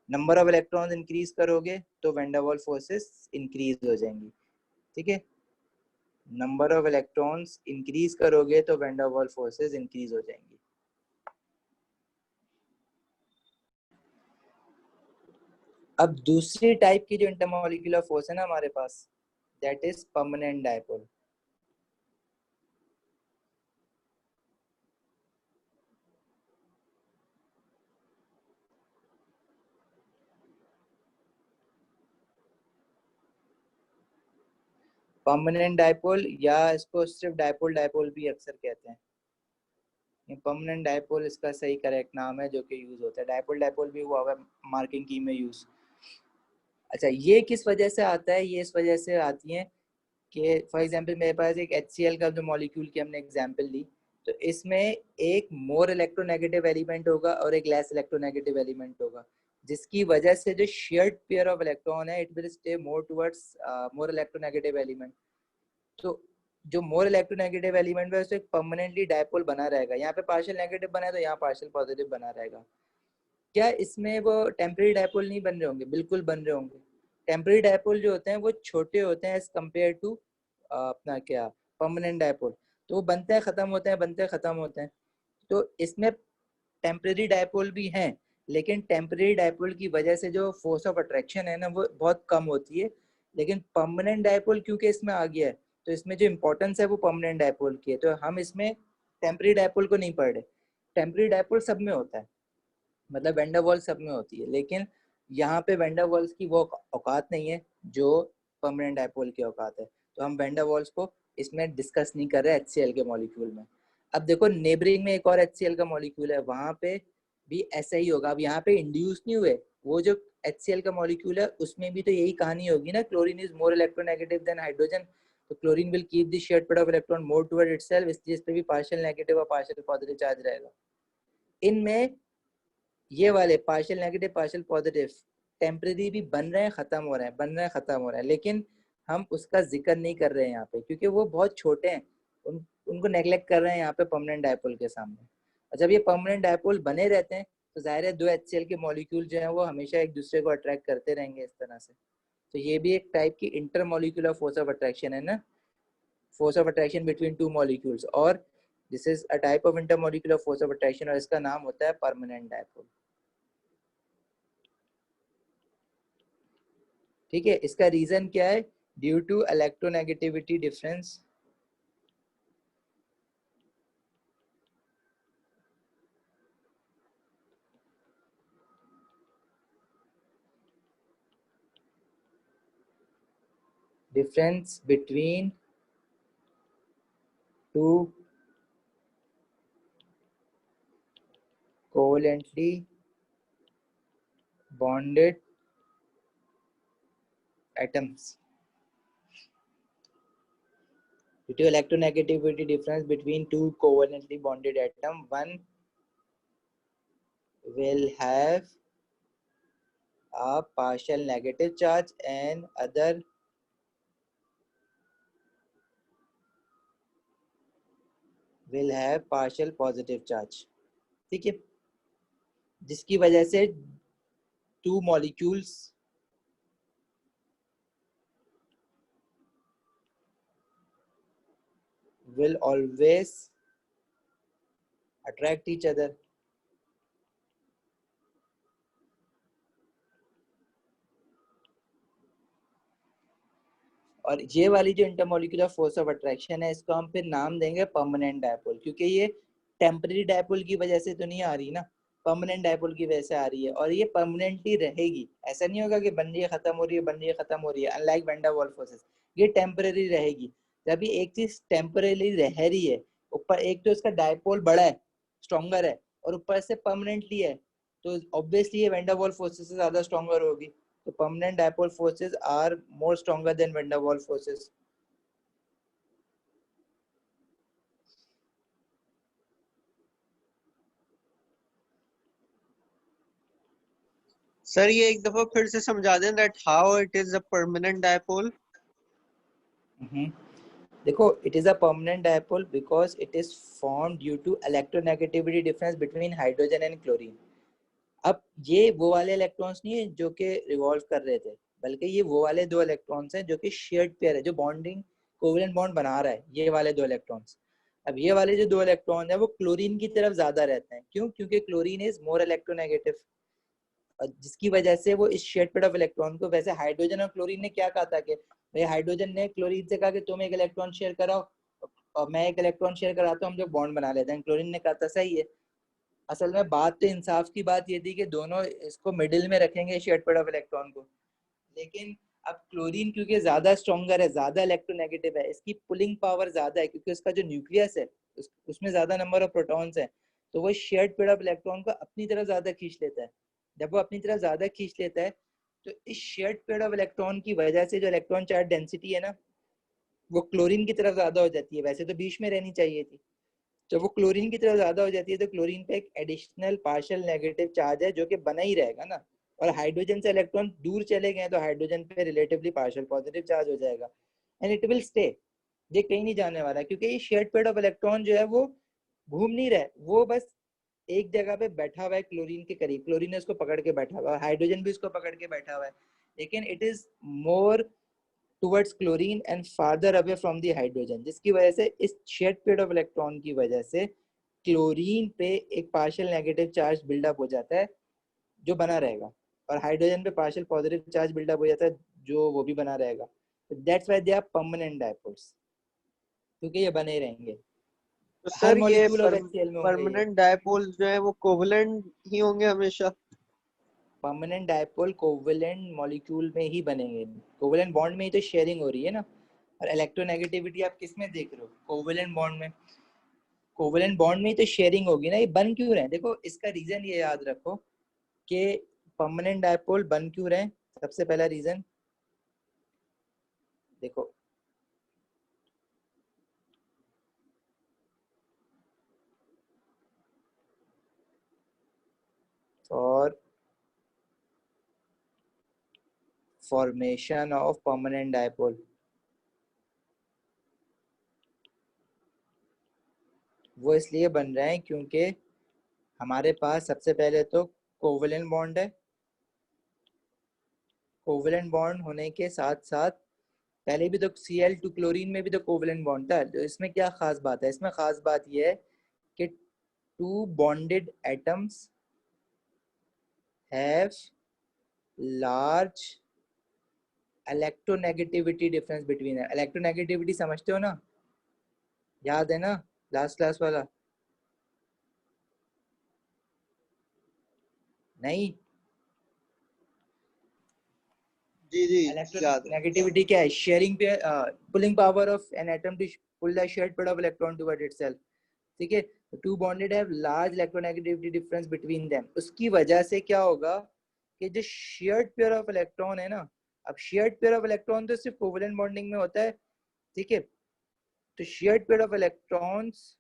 [SPEAKER 1] नंबर ऑफ इलेक्ट्रॉन इंक्रीज करोगे तो van der Waals forces increase हो जाएंगी। ठीक है, नंबर ऑफ इलेक्ट्रॉन्स इंक्रीज करोगे तो van der Waals forces increase हो जाएंगी। अब दूसरी टाइप की जो इंटरमॉलिक्यूलर फोर्स है ना हमारे पास, that is permanent dipole. Permanent dipole या इसको सिर्फ डायपोल डायपोल भी अक्सर कहते हैं। परमानेंट डायपोल इसका सही करेक्ट नाम है जो कि यूज होता है, डायपोल डायपोल भी हुआ है मार्किंग की में यूज। अच्छा, ये किस वजह से आता है, ये इस वजह से आती है कि फॉर एग्जांपल मेरे पास एक HCl का जो मॉलिक्यूल की हमने एग्जांपल ली, तो इसमें एक मोर इलेक्ट्रोनेगेटिव एलिमेंट होगा और एक लेस इलेक्ट्रोनेगेटिव एलिमेंट होगा, जिसकी वजह से जो शेयर्ड पेयर ऑफ इलेक्ट्रॉन है it will stay more towards more electronegative element. तो जो मोर इलेक्ट्रोनेगेटिव एलिमेंट है उससे परमानेंटली डायपोल बना रहेगा, यहाँ पे पार्शियल नेगेटिव बना है तो यहाँ पार्शियल पॉजिटिव बना रहेगा। क्या इसमें वो टेम्पररी डायपोल नहीं बन रहे होंगे, बिल्कुल बन रहे होंगे। टेम्पररी डायपोल जो होते हैं वो छोटे होते हैं एज कम्पेयर टू अपना क्या परमानेंट डायपोल, तो वो बनते हैं खत्म होते हैं, बनते हैं खत्म होते हैं। तो इसमें टेम्पररी डायपोल भी हैं, लेकिन टेम्पररी डायपोल की वजह से जो फोर्स ऑफ अट्रैक्शन है ना वो बहुत कम होती है। लेकिन परमानेंट डायपोल क्योंकि इसमें आ गया है, तो इसमें जो इम्पोर्टेंस है वो परमानेंट डायपोल की है, तो हम इसमें टेम्पररी डायपोल को नहीं पढ़ रहे। टेम्पररी डायपोल सब में होता है, मतलब वैन डर वाल्स सब में होती है, लेकिन यहाँ पे वैन डर वाल्स की वो औकात नहीं है जो परमानेंट डायपोल की औकात है, तो हम वैन डर वाल्स को इसमें डिस्कस नहीं कर रहे HCl के मॉलिक्यूल में। अब देखो नेबरिंग में एक और HCl का मॉलिक्यूल है, वहां पे भी ऐसा ही होगा। अब यहाँ पे इंड्यूस नहीं हुए, वो जो HCl का मॉलिक्यूल है उसमें भी तो यही कहानी होगी ना, chlorine is more electronegative than hydrogen, तो chlorine will keep the shared pair of electron more toward itself, इसलिए इस पे भी पार्शियल नेगेटिव और पार्शियल पॉजिटिव चार्ज रहेगा। इनमें ये वाले partial negative partial positive temporary भी बन रहे हैं, खत्म हो रहे हैं, बन रहे हैं, खत्म हो रहे हैं, लेकिन हम उसका जिक्र नहीं कर रहे हैं यहाँ पे क्योंकि वो बहुत छोटे हैं, उनको नेग्लेक्ट कर रहे हैं यहाँ पे परमानेंट डायपोल के सामने। और जब ये परमानेंट डायपोल बने रहते हैं तो जाहिर है दो HCl के मॉलिक्यूल जो है वो हमेशा एक दूसरे को अट्रैक्ट करते रहेंगे इस तरह से। तो ये भी एक टाइप की इंटरमॉलिक्यूलर फोर्स ऑफ अट्रैक्शन है ना, force of attraction between two molecules, और this is a type of intermolecular force of attraction और इसका नाम होता है परमानेंट डायपोल। ठीक है, इसका रीजन क्या है? Due to electronegativity difference between two covalently bonded atoms. Due to electronegativity difference between two covalently bonded atoms, one will have a partial negative charge and other will have partial positive charge. ठीक है, जिसकी वजह से two molecules will always attract each other. और ये वाली जो intermolecular force of attraction है, इसको हम फिर नाम देंगे परमानेंट डायपोल, क्योंकि ये टेम्पररी डायपोल की वजह से तो नहीं आ रही ना, परमानेंट डायपोल की वजह से आ रही है, और ये परमानेंटली रहेगी। ऐसा नहीं होगा कि बन रही है खत्म हो रही है, बन रही है खत्म हो रही है। Unlike van der Waals forces, ये टेम्पररी रहेगी। जब भी एक चीज टेम्पररी रह रही है, ऊपर एक तो इसका डायपोल बड़ा है, स्ट्रॉन्गर है, और ऊपर से परमानेंटली है, तो ऑब्वियसली ये वैन डर वाल्स फोर्सेस से ज्यादा स्ट्रॉन्गर होगी। So permanent dipole forces are more stronger than van der Waals forces.
[SPEAKER 2] Sir ये एक दफा फिर से समझा दें that how it is a permanent dipole.
[SPEAKER 1] देखो, it is a permanent dipole because it is formed due to electronegativity difference between hydrogen and chlorine. अब ये वो वाले इलेक्ट्रॉन्स नहीं है जो कि रिवॉल्व कर रहे थे, बल्कि ये वो वाले दो इलेक्ट्रॉन्स हैं जो कि शेयर्ड पेयर है, जो बॉन्डिंग कोवेलेंट बॉन्ड बना रहा है, ये वाले दो इलेक्ट्रॉन्स। अब ये वाले जो दो इलेक्ट्रॉन है वो क्लोरीन की तरफ ज्यादा रहते हैं। क्यों? क्योंकि क्लोरीन इज मोर इलेक्ट्रोनेगेटिव, जिसकी वजह से वो इस शेयर्ड पेयर ऑफ इलेक्ट्रॉन को, वैसे हाइड्रोजन और क्लोरीन ने क्या कहा था कि भाई, हाइड्रोजन ने क्लोरीन से कहा कि तुम एक इलेक्ट्रॉन शेयर कराओ और मैं एक इलेक्ट्रॉन शेयर कराता हूँ, हम जो बॉन्ड बना लेते हैं। क्लोरीन ने कहा था सही है। असल में बात तो इंसाफ की बात ये थी कि दोनों इसको मिडिल में रखेंगे शेयर्ड पेयर ऑफ इलेक्ट्रॉन को, लेकिन अब क्लोरीन क्योंकि ज्यादा स्ट्रॉन्गर है, ज्यादा इलेक्ट्रोनेगेटिव है, इसकी पुलिंग पावर ज्यादा है, क्योंकि उसका जो न्यूक्लियस है उसमें ज्यादा नंबर ऑफ प्रोटॉन्स है, तो वो शेयर्ड पेयर ऑफ इलेक्ट्रॉन को अपनी तरफ ज्यादा खींच लेता है। जब वो अपनी तरफ ज्यादा खींच लेता है, तो इस शेयर्ड पेयर ऑफ इलेक्ट्रॉन की वजह से जो इलेक्ट्रॉन चार्ज डेंसिटी है ना, वो क्लोरीन की तरफ ज्यादा हो जाती है। वैसे तो बीच में रहनी चाहिए थी, जब वो क्लोरीन की तरफ ज्यादा हो जाती है तो क्लोरीन पे एक एडिशनल पार्शियल नेगेटिव चार्ज है जो कि बना ही रहेगा ना, और हाइड्रोजन से इलेक्ट्रॉन दूर चले गए तो हाइड्रोजन पे रिलेटिवली पार्शियल पॉजिटिव चार्ज हो जाएगा, एंड इट विल स्टे। ये कहीं नहीं जाने वाला, क्योंकि ये शेयर्ड पेयर ऑफ इलेक्ट्रॉन जो है वो घूम नहीं रहा है, वो बस एक जगह पे बैठा हुआ है क्लोरीन के करीब। क्लोरीन ने उसको पकड़ के बैठा हुआ है, हाइड्रोजन भी उसको पकड़ के बैठा हुआ है, लेकिन it is more towards chlorine and farther away from the hydrogen, जिसकी वजह से इस शेयर्ड पेयर ऑफ इलेक्ट्रॉन की वजह से क्लोरीन पे एक पार्शियल नेगेटिव चार्ज बिल्डअप हो जाता है जो बना रहेगा, और हाइड्रोजन पे पार्शियल पॉजिटिव चार्ज बिल्डअप हो जाता है जो वो भी बना रहेगा। That's why they are permanent dipoles, क्योंकि ये बने रहेंगे,
[SPEAKER 2] तो
[SPEAKER 1] हर
[SPEAKER 2] सर ये
[SPEAKER 1] मॉलिक्यूल ऑफ HCl में होंगे ये।
[SPEAKER 2] परमानेंट डायपोल जो है वो कोवलेंट ही होंगे हमेशा।
[SPEAKER 1] परमानेंट डायपोल कोवेलेंट मॉलिक्यूल में ही बनेंगे, कोवेलेंट बॉन्ड में ही तो शेयरिंग हो रही है ना। और इलेक्ट्रोनेगेटिविटी आप किस में देख रहे हो? कोवेलेंट बॉन्ड में। कोवेलेंट बॉन्ड में ही तो शेयरिंग होगी ना। ये बन क्यों रहे हैं? देखो, इसका रीजन ये याद रखो कि परमानेंट डायपोल बन क्यों रहे हैं। सबसे पहला रीजन देखो, for formation of permanent dipole, वो इसलिए बन रहे हैं क्योंकि हमारे पास सबसे पहले तो कोवेलेंट बॉन्ड है। कोवेलेंट बॉन्ड होने के साथ साथ पहले भी तो Cl2 क्लोरीन में भी तो कोवेलेंट बॉन्ड था। तो इसमें क्या खास बात है? इसमें खास बात यह है कि two bonded atoms have large electronegativity difference between है। इलेक्ट्रोनेगेटिविटी समझते हो ना, याद है ना लास्ट क्लास वाला? नहीं,
[SPEAKER 2] जी जी याद है।
[SPEAKER 1] इलेक्ट्रोनेगेटिविटी क्या है? शेयरिंग पे pulling power of an atom to pull the shared pair of electron toward itself. ठीक है, two bonded have large electronegativity difference between them. उसकी वजह से क्या होगा कि जो शेयर्ड पेयर ऑफ इलेक्ट्रॉन है ना, अब शेयर्ड पेयर ऑफ इलेक्ट्रॉन तो सिर्फ कोवेलेंट बॉन्डिंग में होता है, ठीक है, तो shared pair of electrons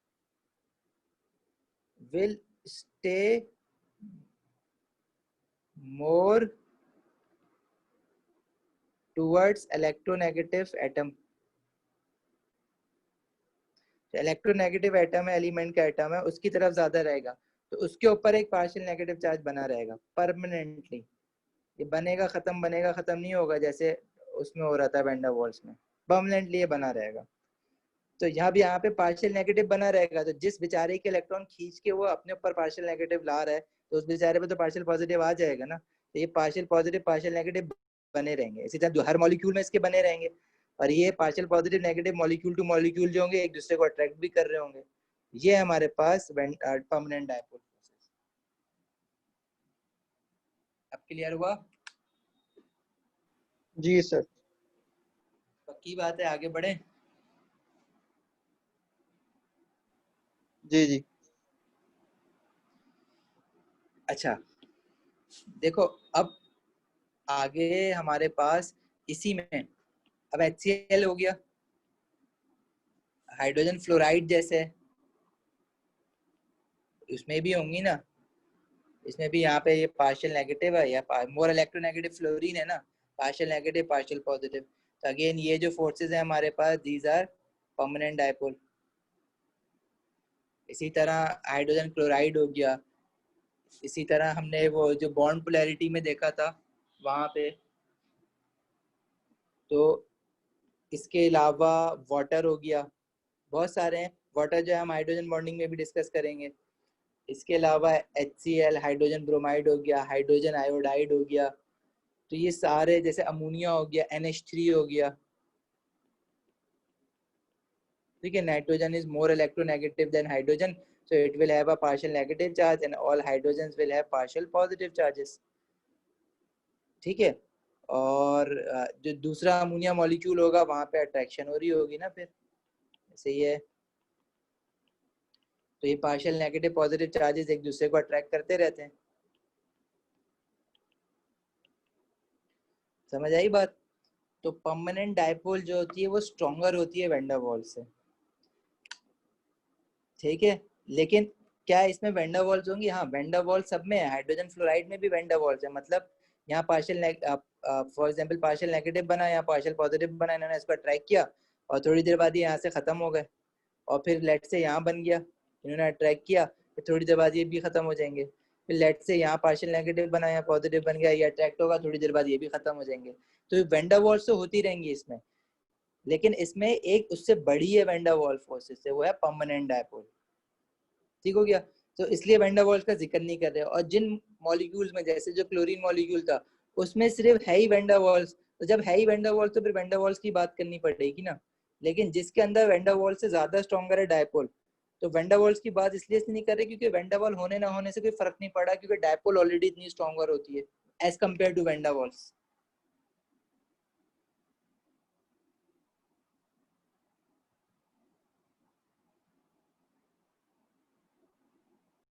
[SPEAKER 1] will stay more towards electronegative atom। Electronegative atom है, एलिमेंट का एटम है, उसकी तरफ ज्यादा रहेगा, तो उसके ऊपर एक पार्शियल नेगेटिव चार्ज बना रहेगा परमानेंटली। ये बनेगा खत्म नहीं होगा जैसे उसमें हो रहा था वैन डर वाल्स में, परमानेंटली ये बना रहेगा। तो यहाँ पे पार्शियल नेगेटिव बना रहेगा, तो जिस बेचारे के इलेक्ट्रॉन खींच के वो अपने ऊपर पार्शियल नेगेटिव ला रहा है, तो उस बेचारे पे तो पार्शियल पॉजिटिव आ जाएगा ना। तो ये पार्शियल पॉजिटिव पार्शियल नेगेटिव बने रहेंगे, इसी तरह हर मॉलिक्यूल में इसके बने रहेंगे। और ये partial positive negative molecule two molecule जो होंगे एक दूसरे को अट्रैक्ट भी कर रहे होंगे। ये हमारे पास परमानेंट डायपोल फोर्सेस। अब क्लियर हुआ?
[SPEAKER 2] जी सर।
[SPEAKER 1] पक्की बात है, आगे बढ़े?
[SPEAKER 2] जी जी।
[SPEAKER 1] अच्छा देखो, अब आगे हमारे पास इसी में अब HCl हो गया, हाइड्रोजन फ्लोराइड जैसे उसमें भी होंगी ना, इसमें भी यहाँ पे ये पार्शियल नेगेटिव है या मोर इलेक्ट्रोनेगेटिव फ्लोरीन है ना, पार्शियल नेगेटिव पार्शियल पॉजिटिव। तो अगेन ये जो फोर्सेस है हमारे पास, दीज आर परमानेंट डायपोल। इसी तरह हाइड्रोजन क्लोराइड हो गया, इसी तरह हमने वो जो बॉन्ड पोलैरिटी में देखा था वहां पे। तो इसके अलावा वाटर हो गया, बहुत सारे हैं वाटर जो हम हाइड्रोजन बॉन्डिंग में भी डिस्कस करेंगे। इसके अलावा HCl हाइड्रोजन ब्रोमाइड हो गया, हाइड्रोजन आयोडाइड हो गया, तो ये सारे, जैसे अमोनिया हो गया, NH3 हो गया, ठीक है। Nitrogen is more electronegative than hydrogen, so it will have a partial negative charge and all hydrogens will have partial positive charges, ठीक है। और जो दूसरा अमोनिया मॉलिक्यूल होगा वहां पे अट्रैक्शन हो रही होगी ना, फिर ऐसे ही है। तो ये पार्शियल नेगेटिव पॉजिटिव चार्जेस एक दूसरे को अट्रैक्ट करते रहते हैं। समझ आई बात? तो परमानेंट डायपोल जो होती है वो स्ट्रॉन्गर होती है वैन डर वाल्स से, ठीक है। लेकिन क्या इसमें वैन डर वाल्स होंगी? हाँ, वैन डर वाल्स सब में है, हाइड्रोजन फ्लोराइड में भी वैन डर वाल्स है। मतलब यहाँ partial for example partial negative बना या पार्शियल पॉजिटिव बना, इन्होंने इसको अट्रैक्ट किया और थोड़ी देर बाद ये यहाँ से खत्म हो गए, और फिर लेट से यहाँ बन गया, इन्होंने अट्रैक्ट किया, फिर थोड़ी देर बाद ये भी खत्म हो जाएंगे। फिर लेट से यहाँ पार्शियल नेगेटिव बना या पॉजिटिव बन गया, ये अट्रैक्ट होगा, थोड़ी देर बाद ये भी खत्म हो जाएंगे। तो वैन डर वाल्स तो होती रहेंगी इसमें, लेकिन इसमें एक उससे बड़ी है वैन डर वाल्स फोर्सेस से, वो है परमानेंट डायपोल। ठीक हो गया? तो इसलिए वैन डर वाल्स का जिक्र नहीं कर रहे। और जिन मॉलिक्यूल्स में, जैसे जो क्लोरीन मॉलिक्यूल था उसमें सिर्फ है ही वैन डर वाल्स, तो जब है ही वैन डर वाल्स तो फिर वैन डर वाल्स की बात करनी पड़ेगी ना। लेकिन जिसके अंदर वैन डर वाल्स से ज्यादा स्ट्रॉन्गर है डायपोल, तो वैन डर वाल्स की बात इसलिए नहीं कर रहे क्योंकि वैन डर वाल होने ना होने से कोई फर्क नहीं पड़ा, क्योंकि डायपोल ऑलरेडी इतनी स्ट्रॉन्गर होती है as compare to van der Waals.